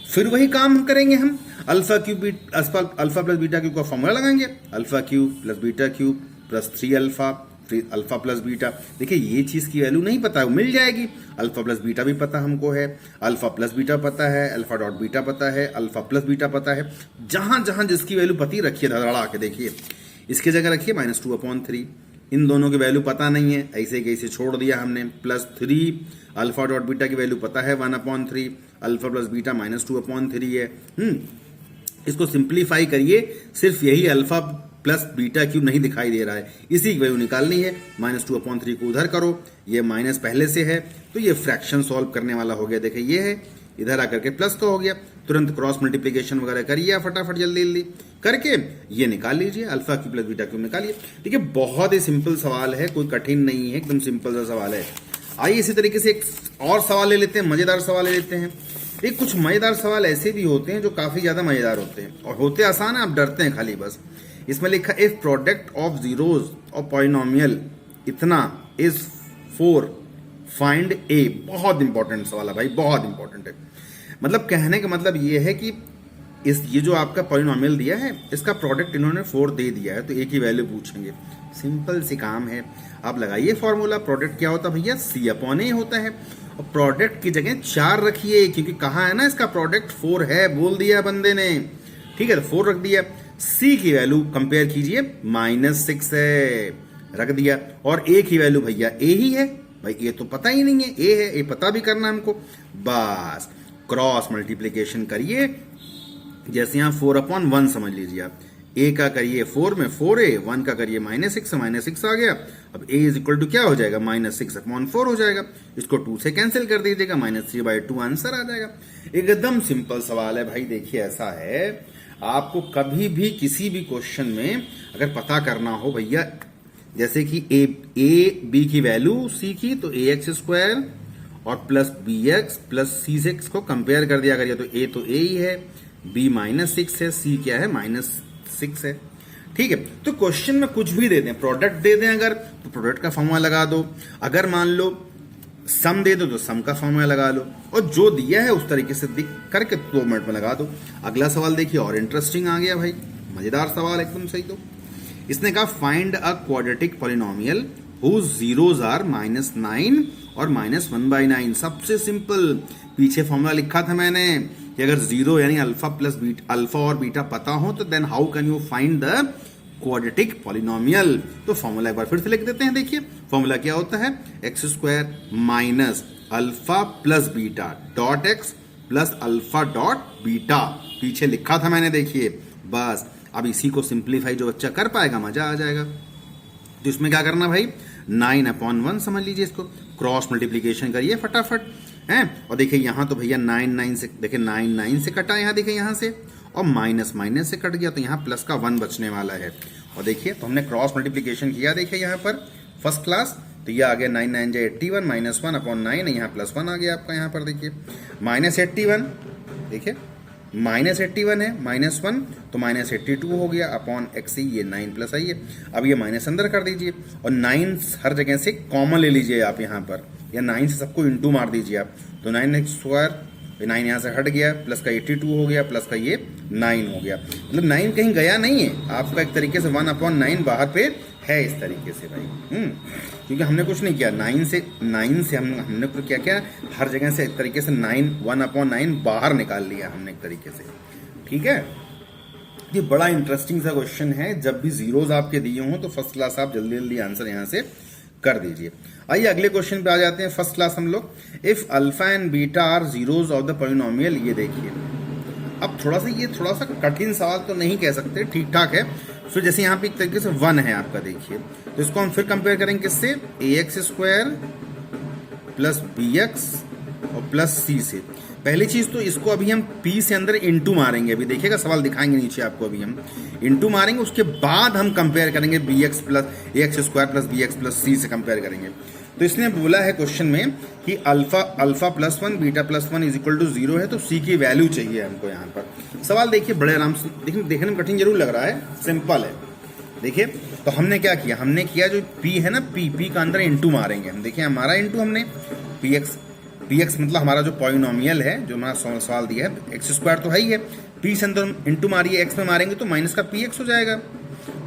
फिर वही काम करेंगे हम, अल्फा प्लस बीटा क्यूब का फॉर्मूला लगाएंगे, alpha cube plus beta cube plus 3 alpha, फिर अल्फा प्लस बीटा। देखिए ये चीज की वैल्यू नहीं पता, मिल जाएगी। अल्फा प्लस बीटा भी पता हमको है, अल्फा प्लस बीटा पता है, अल्फा डॉट बीटा पता है, अल्फा प्लस बीटा पता है। जहां जहां जिसकी वैल्यू पती रखिए, धड़ा के देखिए, इसकी जगह रखिए -2/3। इन दोनों की वैल्यू पता नहीं है, ऐसे कैसे छोड़ दिया हमने, +3 अल्फा डॉट बीटा की वैल्यू पता है 1/3, अल्फा प्लस बीटा -2/3 है। इसको सिंप्लीफाई करिए, सिर्फ यही अल्फा प्लस बीटा क्यूब नहीं दिखाई दे रहा है, इसी की वैल्यू निकालनी है। -2/3 को उधर करो, ये माइनस पहले से है तो ये फ्रैक्शन सॉल्व करने वाला हो गया। देखिए ये है, इधर आकर के प्लस का हो गया, तुरंत क्रॉस मल्टीप्लीकेशन वगैरह करिए फटाफट जल्दी जल्दी करके ये निकाल लीजिए, alpha cube plus beta cube निकालिए। ठीक है, बहुत ही सिंपल सवाल है, कोई कठिन नहीं है, एकदम सिंपल सा सवाल है। आइए इसी तरीके से एक और सवाल ले लेते हैं, मजेदार सवाल ले लेते हैं। एक कुछ मजेदार सवाल ऐसे भी होते हैं जो काफी ज्यादा मजेदार होते हैं और होते आसान है, आप डरते हैं खाली बस। इसमें लिखा इफ प्रोडक्ट ऑफ जीरोज और पॉलिनोमियल इतना इज 4 फाइंड ए। बहुत इंपॉर्टेंट सवाल है भाई, बहुत इंपॉर्टेंट है। मतलब कहने का मतलब ये है कि ये जो आपका पॉलिनोमियल दिया है इसका प्रोडक्ट इन्होंने 4 दे दिया है, तो ए की वैल्यू पूछेंगे। सिंपल सी काम है, आप लगाइए फॉर्मूला। प्रोडक्ट क्या होता है भैया, C/A होता है, और प्रोडक्ट की जगह 4 रखिए, क्योंकि कहा है ना इसका प्रोडक्ट 4 है, बोल दिया बंदे ने। ठीक है, तो 4 रख दिया। C की वैल्यू कंपेयर कीजिए, -6 है, रख दिया। और A की वैल्यू भैया A ही है भाई, ये तो पता ही नहीं है, A है, ये पता भी करना हमको। बस क्रॉस मल्टीप्लीकेशन करिए, जैसे यहां 4/1 समझ लीजिए आप, A का करिए 4 में 4A, 1 का करिए -6, -6 आ गया। अब A इज इक्वल टू क्या हो जाएगा, -6/4 हो जाएगा। इसको 2 से कैंसिल कर दीजिएगा, -3/2 आंसर आ जाएगा। एकदम सिंपल सवाल है भाई। देखिए ऐसा है, आपको कभी भी किसी भी क्वेश्चन में अगर पता करना हो भैया, जैसे कि ए बी की वैल्यू C की, तो AX² और प्लस BX प्लस C6 को कंपेयर कर दिया करिए, तो A तो A ही है, B -6 है, C क्या है -6 है। ठीक है, तो क्वेश्चन में कुछ भी दे दें, प्रोडक्ट दे दें अगर, तो प्रोडक्ट का फॉर्मूला लगा दो। अगर मान लो सम दे दो तो सम का फॉर्मूला लगा लो, और जो दिया है उस तरीके से दिख करके 2 मिनट में लगा दो। अगला सवाल देखिए, और इंटरेस्टिंग आ गया भाई, मजेदार सवाल एकदम सही। तो इसने कहा find a quadratic polynomial whose zeros are -9 और -1/9। सबसे सिंपल, पीछे फॉर्मूला लिखा था मैंने कि अगर जीरो यानी अल्फा और बीटा पता हो तो then how can you find the quadratic polynomial. तो फॉर्मूला एक बार फिर से लिख देते हैं। देखिए फॉर्मूला क्या होता है, x² minus alpha plus beta dot x plus alpha dot beta, पीछे लिखा था मैंने। देखिए बस अब इसी को सिंप्लीफाई जो बच्चा कर पाएगा मजा आ जाएगा। तो इसमें क्या करना भाई, 9/1 समझ लीजिए, इसको क्रॉस मल्टीप्लीकेशन करिए फटाफट हैं। और देखिए यहाँ तो भैया 9 से, देखिए 9 से कटा, यहाँ देखिए यहाँ से, और माइनस से कट गया, तो यहाँ प्लस का 1 बचने वाला है। और देखिए तो हमने क्रॉस मल्टीप्लीकेशन किया, देखिए यहाँ पर फर्स्ट क्लास, तो ये आ गया 9 9 जा 81 -1/9, यहाँ +1 आ गया आपका यहाँ पर। देखिए -81, देखिए -81 है, -1 तो -82 हो गया अपॉन x, ये 9 प्लस आई है। अब ये माइनस अंदर कर दीजिए और 9 हर जगह से कॉमन ले लीजिए आप यहाँ पर, या 9 से सबको इंटू मार दीजिए आप, तो 9x², 9 यहाँ से हट गया, प्लस का 82 हो गया, प्लस का ये 9 हो गया। मतलब 9 कहीं गया नहीं है आपका, एक तरीके से 1/9 बाहर पे है इस तरीके से भाई। क्योंकि हमने कुछ नहीं किया, 9 से हमने तो क्या किया, हर जगह से एक तरीके से 1/9 बाहर निकाल लिया हमने एक तरीके से। ठीक है, ये बड़ा इंटरेस्टिंग सा क्वेश्चन है। जब भी जीरोज आपके दिए हों तो फर्स्ट क्लास आप जल्दी जल्दी आंसर यहाँ से कर दीजिए। आइए अगले क्वेश्चन पे आ जाते हैं। फर्स्ट क्लास हम लोग, if alpha and beta are zeros of the polynomial, ये देखिए अब ये थोड़ा सा कठिन सवाल तो नहीं कह सकते, ठीक ठाक है। फिर जैसे यहाँ पे एक तरीके से 1 है आपका, देखिए तो इसको हम फिर कंपेयर करेंगे किससे, ax² प्लस bx और प्लस c से। पहली चीज तो इसको अभी हम p से अंदर इंटू मारेंगे, अभी देखिएगा सवाल दिखाएंगे नीचे आपको, अभी हम इंटू मारेंगे, उसके बाद हम कंपेयर करेंगे ax² plus bx plus c से कंपेयर करेंगे। तो इसने बोला है क्वेश्चन में कि alpha +1 beta +1 is equal to 0 है, तो c की वैल्यू चाहिए हमको यहाँ पर। सवाल देखिए बड़े आराम से, देखने में कठिन जरूर लग रहा है, सिंपल है। देखिए तो हमने क्या किया, हमने किया जो p है ना, p का अंदर इंटू मारेंगे हम। देखिए हमारा इंटू हमने px मतलब हमारा जो पॉलिनोमियल है, जो हमारा सवाल दिया है, x² तो है ही है, p से अंदर इंटू मारिए, x में मारेंगे तो माइनस का px हो जाएगा,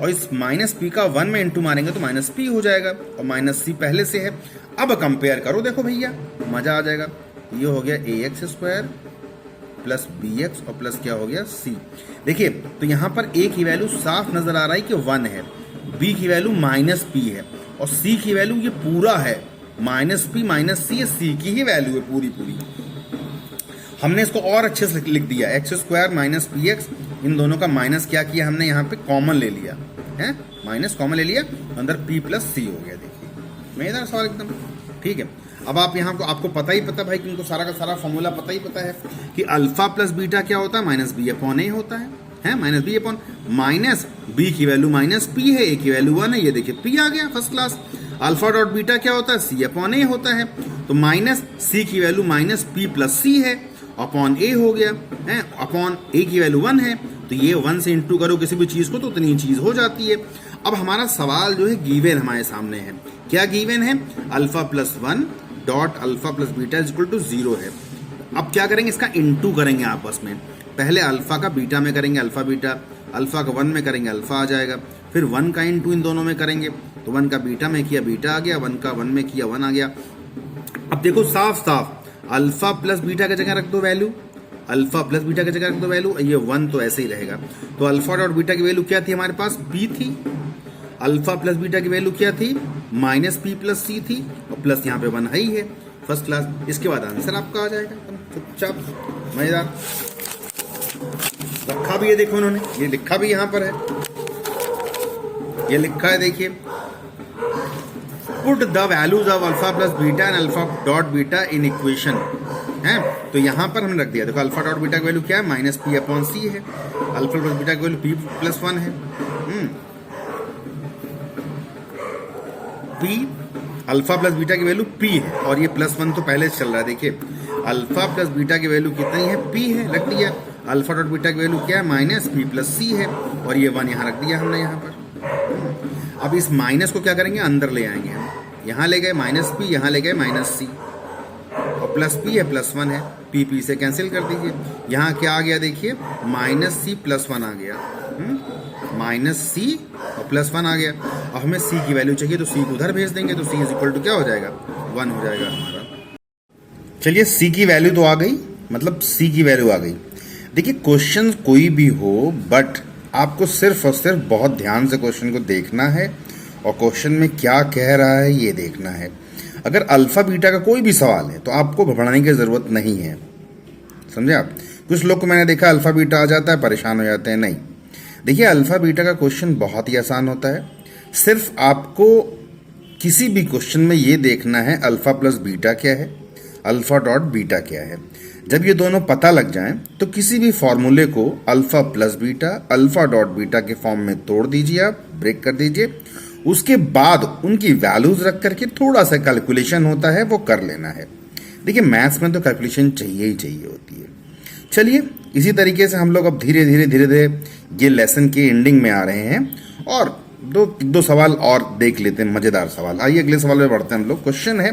और इस -p का 1 में इंटू मारेंगे तो -p हो जाएगा, और -c पहले से है। अब कंपेयर करो, देखो भैया मजा आ जाएगा। ये हो गया ax² प्लस bx और प्लस क्या हो गया c। देखिए तो यहाँ पर a की वैल्यू साफ नजर आ रहा है कि 1 है, b की वैल्यू -p है, और c की वैल्यू ये पूरा है, -p -c, c की ही वैल्यू है पूरी। हमने इसको और अच्छे से लिख दिया, x² माइनस px, इन दोनों का माइनस क्या किया हमने यहाँ पे, कॉमन ले लिया है, माइनस कॉमन ले लिया, अंदर p प्लस c हो गया। देखिए मजेदार सवाल एकदम, ठीक है। अब आप यहाँ को आपको पता ही पता भाई कि इनको सारा का सारा फॉर्मूला पता ही पता है कि अल्फा प्लस बीटा क्या होता है, -b/a होता है -b की वैल्यू -p है, a की वैल्यू 1 है, ये देखिए p आ गया first class. Alpha dot beta क्या होता है, c/a होता है, तो -c की वैल्यू -p प्लस c है, अपॉन a हो गया है, अपॉन a की वैल्यू 1 है, तो ये 1 से इंटू करो किसी भी चीज को तो उतनी चीज हो जाती है। अब हमारा सवाल जो है गिवन हमारे सामने है, क्या गिवन है, α+1 dot alpha plus beta is equal to 0 है। अब क्या करेंगे, इसका इंटू करेंगे आपस में, पहले अल्फा का बीटा में करेंगे अल्फा बीटा, अल्फा का 1 में करेंगे अल्फा आ जाएगा, फिर 1 का इंटू इन दोनों में करेंगे, तो 1 का बीटा में किया बीटा आ गया, 1 का 1 में किया 1 आ गया। अब देखो साफ साफ अल्फा प्लस बीटा की जगह रख दो वैल्यू, अल्फा प्लस बीटा की जगह रख दो वैल्यू, ये 1 तो ऐसे ही रहेगा। तो अल्फा डॉट बीटा की वैल्यू क्या थी हमारे पास, p थी, अल्फा प्लस बीटा की वैल्यू क्या थी, -p प्लस c थी, और प्लस यहाँ पे 1 है ही है फर्स्ट क्लास। इसके बाद आंसर आपका आ जाएगा चुपचाप, मजेदार। रखा भी है देखो उन्होंने, ये लिखा भी यहाँ पर है, ये लिखा है देखिए, put the values of alpha plus beta and alpha dot beta in equation है। तो यहाँ पर हमने रख दिया, देखो अल्फा डॉट बीटा की वैल्यू क्या है, -p/c है, अल्फा प्लस बीटा की वैल्यू p प्लस 1 है, p अल्फा प्लस बीटा की वैल्यू p है, और ये +1 तो पहले से चल रहा है। देखिए अल्फा प्लस बीटा की वैल्यू कितनी है, p है, रख दिया। अल्फा डॉट बीटा की वैल्यू क्या है, -p प्लस c है, और ये 1 यहाँ रख दिया हमने यहाँ पर। अब इस माइनस को क्या करेंगे, अंदर ले आएंगे हम, यहाँ ले गए -p, यहाँ ले गए -c, और प्लस p है, +1 है, p से कैंसिल कर दीजिए। यहाँ क्या आ गया देखिए, -c +1 आ गया, माइनस सी और प्लस 1 आ गया। अब हमें सी की वैल्यू चाहिए तो सी को उधर भेज देंगे, तो सी इज इक्वल टू क्या हो जाएगा, 1 हो जाएगा हमारा। चलिए सी की वैल्यू तो आ गई, मतलब सी की वैल्यू आ गई। देखिए क्वेश्चन कोई भी हो, बट आपको सिर्फ और सिर्फ बहुत ध्यान से क्वेश्चन को देखना है और क्वेश्चन में क्या कह रहा है ये देखना है। अगर अल्फा बीटा का कोई भी सवाल है तो आपको घबराने की जरूरत नहीं है, समझे आप। कुछ लोग को मैंने देखा अल्फा बीटा आ जाता है परेशान हो जाते हैं, नहीं। देखिए अल्फा बीटा का क्वेश्चन बहुत ही आसान होता है। सिर्फ आपको किसी भी क्वेश्चन में ये देखना है अल्फा प्लस बीटा क्या है, अल्फा डॉट बीटा क्या है। जब ये दोनों पता लग जाएं तो किसी भी फॉर्मूले को alpha plus beta, alpha dot beta के फॉर्म में तोड़ दीजिए, आप ब्रेक कर दीजिए। उसके बाद उनकी वैल्यूज रख करके थोड़ा सा कैलकुलेशन होता है वो कर लेना है। देखिए मैथ्स में तो कैलकुलेशन चाहिए ही चाहिए होती है। चलिए इसी तरीके से हम लोग अब धीरे धीरे ये लेसन के एंडिंग में आ रहे हैं और दो सवाल और देख लेते हैं, मजेदार सवाल। आइए अगले सवाल में बढ़ते हैं हम लोग। क्वेश्चन है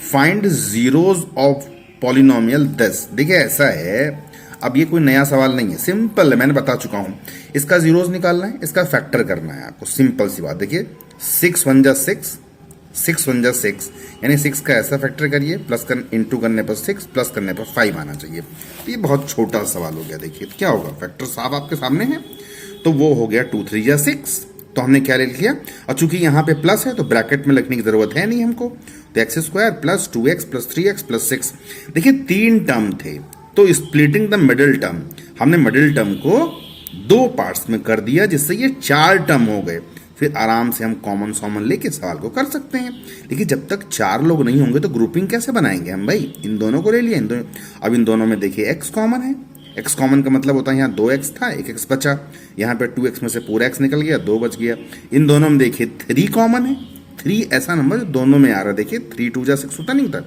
फाइंड जीरोज ऑफ पॉलिनोमियल 10। देखिए ऐसा है, अब ये कोई नया सवाल नहीं है, सिंपल है, मैंने बता चुका हूं। इसका जीरोज निकालना है, इसका फैक्टर करना है आपको, सिंपल सी बात। देखिए 6 1 जा 6, 6 1 जा 6, यानी 6 का ऐसा फैक्टर करिए, प्लस इंटू करने पर 6, प्लस करने पर 5 आना चाहिए। ये बहुत छोटा सवाल हो गया। देखिए क्या होगा, फैक्टर साहब आपके सामने है, तो वो हो गया 2 3 जा 6। तो हमने क्या ले लिया, और चूंकि यहाँ पे प्लस है तो ब्रैकेट में लिखने की जरूरत है नहीं हमको, तो x square plus 2x plus 3x plus 6। देखिए 3 टर्म थे, तो स्प्लिटिंग द मिडिल टर्म, हमने मिडिल टर्म को 2 पार्ट्स में कर दिया, जिससे ये 4 टर्म हो गए। फिर आराम से हम कॉमन लेके सवाल को कर सकते हैं। देखिए जब तक 4 लोग नहीं होंगे तो ग्रुपिंग कैसे बनाएंगे हम भाई, इन दोनों को ले लिया, अब इन दोनों में देखिए x कॉमन है। x कॉमन का मतलब होता है यहाँ 2x था, 1x बचा, यहाँ पे 2x में से पूरा x निकल गया, 2 बच गया। इन दोनों में देखिए 3 कॉमन है, 3 ऐसा नंबर जो दोनों में आ रहा है। देखिए 3 2 जा 6 होता नहीं था,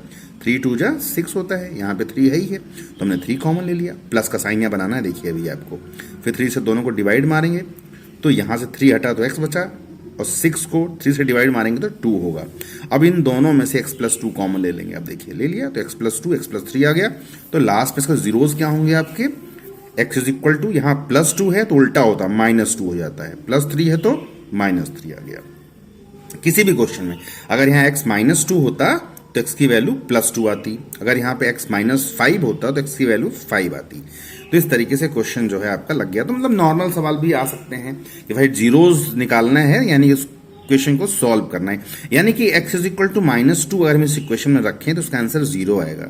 3 2 जा 6 होता है, यहाँ पे 3 है ही है, तो हमने 3 कॉमन ले लिया। प्लस का साइन यहाँ बनाना है, देखिए अभी आपको। फिर 3 से दोनों को डिवाइड मारेंगे तो यहाँ से 3 हटा तो x बचा, और 6 को 3 से डिवाइड मारेंगे तो 2 होगा। अब इन दोनों में से x प्लस 2 कॉमन ले लेंगे। अब देखिए ले लिया तो x प्लस 2 x प्लस 3 आ गया। तो लास्ट में इसका जीरोस क्या होंगे आपके, x इज इक्वल टू, यहाँ प्लस 2 है तो उल्टा होता है माइनस 2 हो जाता है, प्लस 3 है तो माइनस 3 आ गया। किसी भी क्वेश्चन में अगर यहाँ x माइनस 2 होता तो x की वैल्यू प्लस 2 आती, अगर यहाँ पे x माइनस 5 होता तो x की वैल्यू 5 आती। तो इस तरीके से क्वेश्चन जो है आपका लग गया। तो मतलब नॉर्मल सवाल भी आ सकते हैं कि भाई जीरोज निकालना है, यानी इस क्वेश्चन को सॉल्व करना है, यानी कि x is equal to minus 2 अगर हम इस इक्वेशन में रखें तो इसका आंसर 0 आएगा।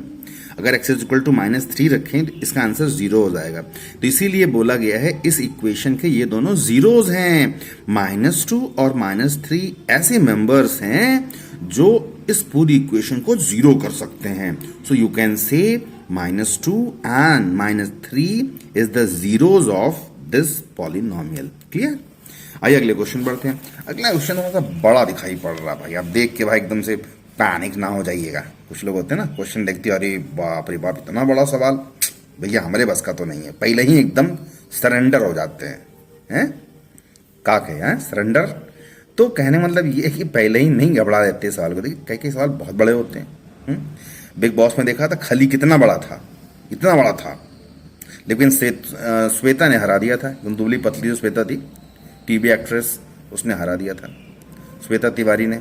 अगर x is equal to minus 3 रखें तो इसका आंसर 0 हो जाएगा। तो इसीलिए बोला गया है इस इक्वेशन के ये दोनों जीरोज हैं। माइनस 2 और माइनस 3 ऐसे मेंबर्स हैं जो इस पूरी इक्वेशन को 0 कर सकते हैं। सो यू कैन से -2 and -3 is the zeros of this polynomial। Clear? आइए अगले क्वेश्चन बढ़ते हैं। अगला क्वेश्चन थोड़ा सा बड़ा दिखाई पड़ रहा भाई, आप देख के भाई एकदम से पैनिक ना हो जाइएगा। कुछ लोग होते हैं ना क्वेश्चन देखते अरे बाप रे बाप इतना बड़ा सवाल, भैया हमारे बस का तो नहीं है, पहले ही एकदम सरेंडर हो जाते हैं। का कहे सरेंडर, तो कहने मतलब ये है कि पहले ही नहीं घबरा देते सवाल को। देखिए कई सवाल बहुत बड़े होते हैं। बिग बॉस में देखा था खली कितना बड़ा था, इतना बड़ा था, लेकिन श्वेता ने हरा दिया था। दुबली पतली जो श्वेता थी, टीवी एक्ट्रेस, उसने हरा दिया था श्वेता तिवारी ने।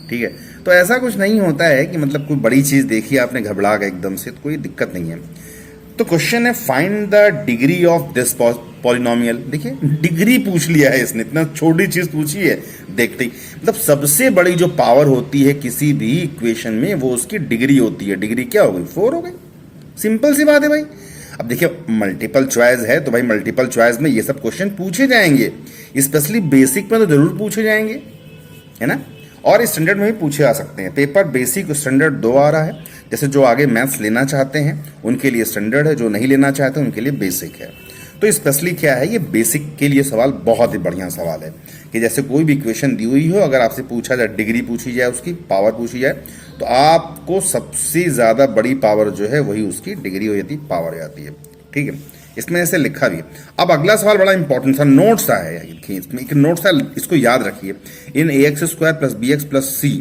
ठीक है, तो ऐसा कुछ नहीं होता है कि मतलब कोई बड़ी चीज देखी आपने घबरा गए एकदम से, तो कोई दिक्कत नहीं है। तो क्वेश्चन है find the degree of this polynomial. देखिए डिग्री पूछ लिया है इसने, इतना छोटी चीज पूछी है देखते ही। मतलब सबसे बड़ी जो पावर होती है किसी भी इक्वेशन में वो उसकी डिग्री होती है। डिग्री क्या हो गई, 4 हो गई, सिंपल सी बात है भाई। अब देखिए मल्टीपल चॉइस है तो भाई मल्टीपल चॉइस में ये सब क्वेश्चन पूछे जाएंगे, स्पेशली बेसिक में तो जरूर पूछे जाएंगे, है ना। और स्टैंडर्ड में भी पूछे आ सकते हैं। पेपर बेसिक स्टैंडर्ड 2 आ रहा है, जैसे जो आगे मैथ्स लेना चाहते हैं उनके लिए स्टैंडर्ड है, जो नहीं लेना चाहते उनके लिए बेसिक है। तो स्पेशली क्या है, ये बेसिक के लिए सवाल बहुत ही बढ़िया सवाल है कि जैसे कोई भी इक्वेशन दी हुई हो, अगर आपसे पूछा जाए डिग्री पूछी जाए, उसकी पावर पूछी जाए, तो आपको सबसे ज्यादा बड़ी पावर जो है वही उसकी डिग्री हो जाती है, पावर हो जाती है। ठीक है, इसमें ऐसे लिखा भी है। अब अगला सवाल बड़ा इंपॉर्टेंट था, नोट्स है इसमें, एक नोट्स है, इसको याद रखिए। In ax² plus bx plus c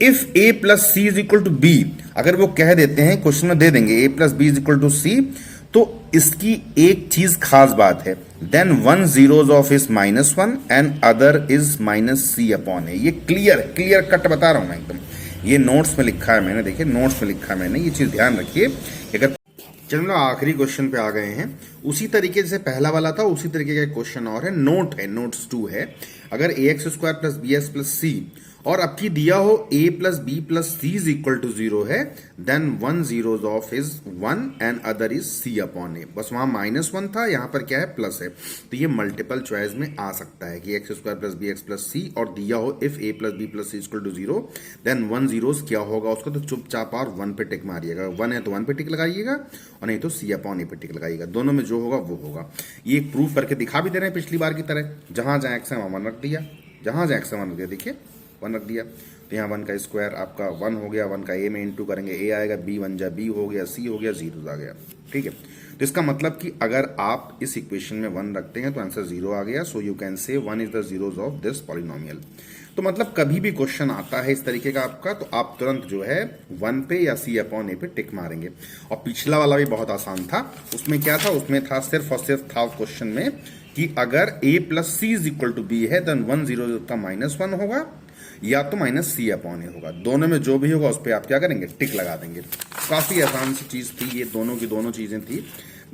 if a plus c is equal to b, अगर वो कह देते हैं क्वेश्चन में दे देंगे a plus b is equal to c, तो इसकी एक चीज खास बात है, then one zeros of is -1 and other is -c upon A. ये क्लियर कट बता रहा हूं मैं एकदम, ये नोट्स में लिखा है मैंने, देखिए नोट्स में लिखा है मैंने, ये चीज ध्यान रखिए। अगर चलो हम लोग आखिरी क्वेश्चन पे आ गए हैं, उसी तरीके से पहला वाला था उसी तरीके का क्वेश्चन और है, नोट्स 2 है। अगर ax² + bx + c और आपकी दिया हो a + b + c is equal to 0 है, then one zeros of is 1 and other is c upon a. बस वहां -1 था, यहां पर क्या है, प्लस है। तो ये मल्टीपल चॉइस में आ सकता है कि x² + bx + c और दिया हो if a + b + c equal to 0, then one zeros क्या होगा उसको, तो चुपचाप और 1 पे टिक मारिएगा। 1 है तो 1 पे टिक लगाइएगा और नहीं तो c अपॉन ए पे टिक लगाइएगा। दोनों में जो होगा वो होगा। ये एक प्रूफ करके दिखा भी दे रहे हैं पिछली बार की तरह, जहां जहां x है वहां 1 रख दिया, जहां जहां x है 1 रख दिया, देखिए 1 रख दिया। तो यहाँ 1 का स्क्वायर आपका 1 हो गया, 1 का a में इंटू करेंगे a आएगा, b 1 जा b हो गया, c हो गया, जीरो आ गया। ठीक है, तो इसका मतलब कि अगर आप इस इक्वेशन में 1 रखते हैं तो आंसर 0 आ गया। सो यू कैन से 1 is the zeros of this polynomial. तो मतलब कभी भी क्वेश्चन आता है इस तरीके का आपका, तो आप तुरंत जो है 1 पे या c अपॉन ए पे टिक मारेंगे। और पिछला वाला भी बहुत आसान था, उसमें क्या था, उसमें था सिर्फ और सिर्फ था क्वेश्चन में कि अगर a + c is equal to b है, देन वन जीरो का -1 होगा या तो -c अपॉन ए होगा। दोनों में जो भी होगा उस पर आप क्या करेंगे, टिक लगा देंगे। काफी आसान सी चीज थी, ये दोनों की दोनों चीजें थी।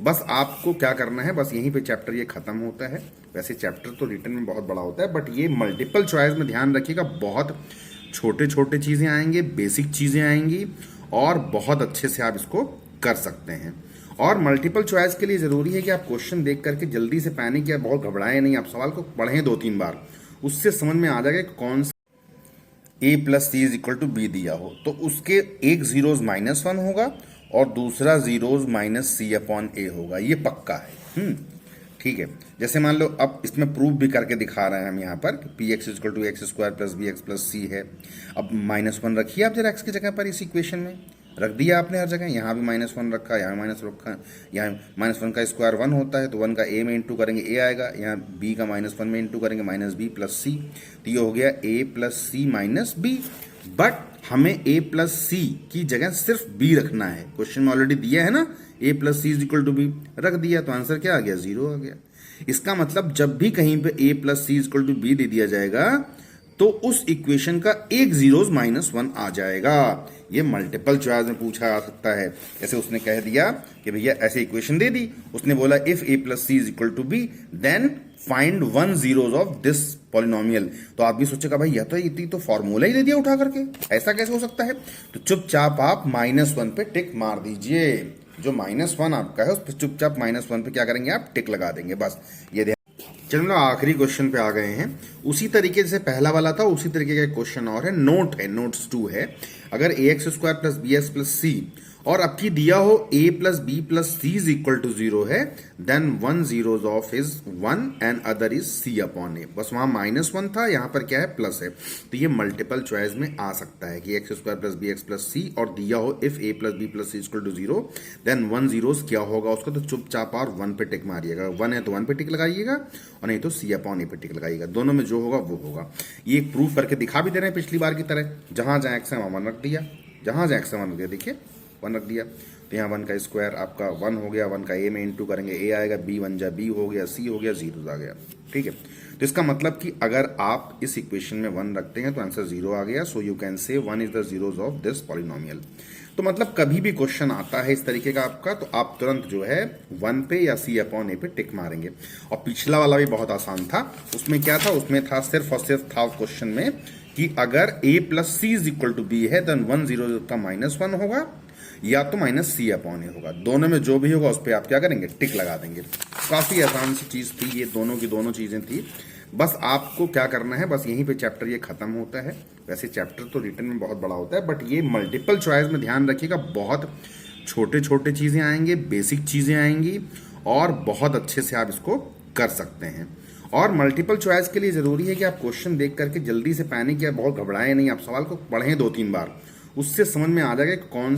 बस आपको क्या करना है, बस यहीं पे चैप्टर ये खत्म होता है। वैसे चैप्टर तो रिटन में बहुत बड़ा होता है, बट ये मल्टीपल चॉइस में ध्यान रखिएगा, बहुत छोटे छोटे चीजें आएंगे, बेसिक चीजें आएंगी और बहुत अच्छे से आप इसको कर सकते हैं। और मल्टीपल चॉइस के लिए जरूरी है कि आप क्वेश्चन देख करके जल्दी से पैनिक या बहुत घबराएं नहीं, आप सवाल को पढ़ें 2-3 बार, उससे समझ में आ जाएगा कि कौन सा a + c is equal to b दिया हो तो उसके एक जीरोज -1 होगा और दूसरा जीरोज -c अपॉन ए होगा। ये पक्का है। ठीक है, जैसे मान लो अब इसमें प्रूफ भी करके दिखा रहे हैं हम यहाँ पर, px = x² + bx + c है। अब -1 रखिए आप जरा x की जगह पर, इस इक्वेशन में रख दिया आपने हर जगह, यहाँ भी -1 रखा, यहाँ माइनस रखा, यहाँ -1 का स्क्वायर 1 होता है, तो 1 का a में इंटू करेंगे a आएगा, यहाँ b का -1 में इंटू करेंगे -b + c, तो ये हो गया a + c - b। बट हमें a + c की जगह सिर्फ b रखना है, क्वेश्चन में ऑलरेडी दिया है ना, a + c is equal to b, रख दिया तो आंसर क्या आ गया, 0 आ गया। इसका मतलब जब भी कहीं पे a + c is equal to b दे दिया जाएगा तो उस इक्वेशन का एक जीरोज -1 आ जाएगा। ये मल्टीपल चॉइस में पूछा जा सकता है। जैसे उसने कह दिया कि भैया ऐसे इक्वेशन दे दी, उसने बोला if a + c is equal to b then find one zeros of this polynomial. तो आप भी सोचेगा भाई यह तो इतनी तो फॉर्मूला ही दे दिया उठा करके, ऐसा कैसे हो सकता है। तो चुपचाप आप -1 पे टिक मार दीजिए, जो -1 आपका है उस पर चुपचाप -1 पे क्या करेंगे, आप टिक लगा देंगे। बस ये चलो हम लोग आखिरी क्वेश्चन पे आ गए हैं, उसी तरीके से पहला वाला था उसी तरीके का क्वेश्चन और है, नोट्स 2 है। अगर ax² + bx + c और आपकी दिया हो a + b + c is equal to 0 है, then one zeros of is 1 and other is c upon a. बस वहां -1 था, यहां पर क्या है, प्लस है। तो ये मल्टीपल चॉइस में आ सकता है कि x² + bx + c और दिया हो if a + b + c equal to 0, then one zeros क्या होगा उसको, तो चुपचाप और 1 पे टिक मारिएगा। 1 है तो 1 पे टिक लगाइएगा और नहीं तो c अपॉन ए पे टिक लगाइएगा। दोनों में जो होगा वो होगा। ये एक प्रूफ करके दिखा भी दे रहे हैं पिछली बार की तरह, जहां जहां x है वहां 1 रख दिया, जहां जहां x है 1 रख दिया, देखिए 1 रख दिया। तो यहाँ 1 का स्क्वायर आपका 1 हो गया, 1 का a में इंटू करेंगे a आएगा, b 1 जा b हो गया, c हो गया, जीरो आ गया। ठीक है, तो इसका मतलब कि अगर आप इस इक्वेशन में 1 रखते हैं तो आंसर 0 आ गया। सो यू कैन से 1 is the zeros of this polynomial. तो मतलब कभी भी क्वेश्चन आता है इस तरीके का आपका, तो आप तुरंत जो है 1 पे या c अपॉन ए पे टिक मारेंगे। और पिछला वाला भी बहुत आसान था, उसमें क्या था, उसमें था सिर्फ और सिर्फ था क्वेश्चन में कि अगर a + c is equal to b है, देन वन जीरो का -1 होगा या तो -c अपॉन ए होगा। दोनों में जो भी होगा उस पर आप क्या करेंगे, टिक लगा देंगे। काफी आसान सी चीज थी, ये दोनों की दोनों चीजें थी। बस आपको क्या करना है, बस यहीं पे चैप्टर ये खत्म होता है। वैसे चैप्टर तो रिटन में बहुत बड़ा होता है, बट ये मल्टीपल चॉइस में ध्यान रखिएगा, बहुत छोटे छोटे चीजें आएंगे, बेसिक चीजें आएंगी और बहुत अच्छे से आप इसको कर सकते हैं। और मल्टीपल चॉइस के लिए जरूरी है कि आप क्वेश्चन देख करके जल्दी से पैनिक या बहुत घबराएं नहीं, आप सवाल को पढ़ें 2-3 बार, उससे समझ में आ जाएगा कौन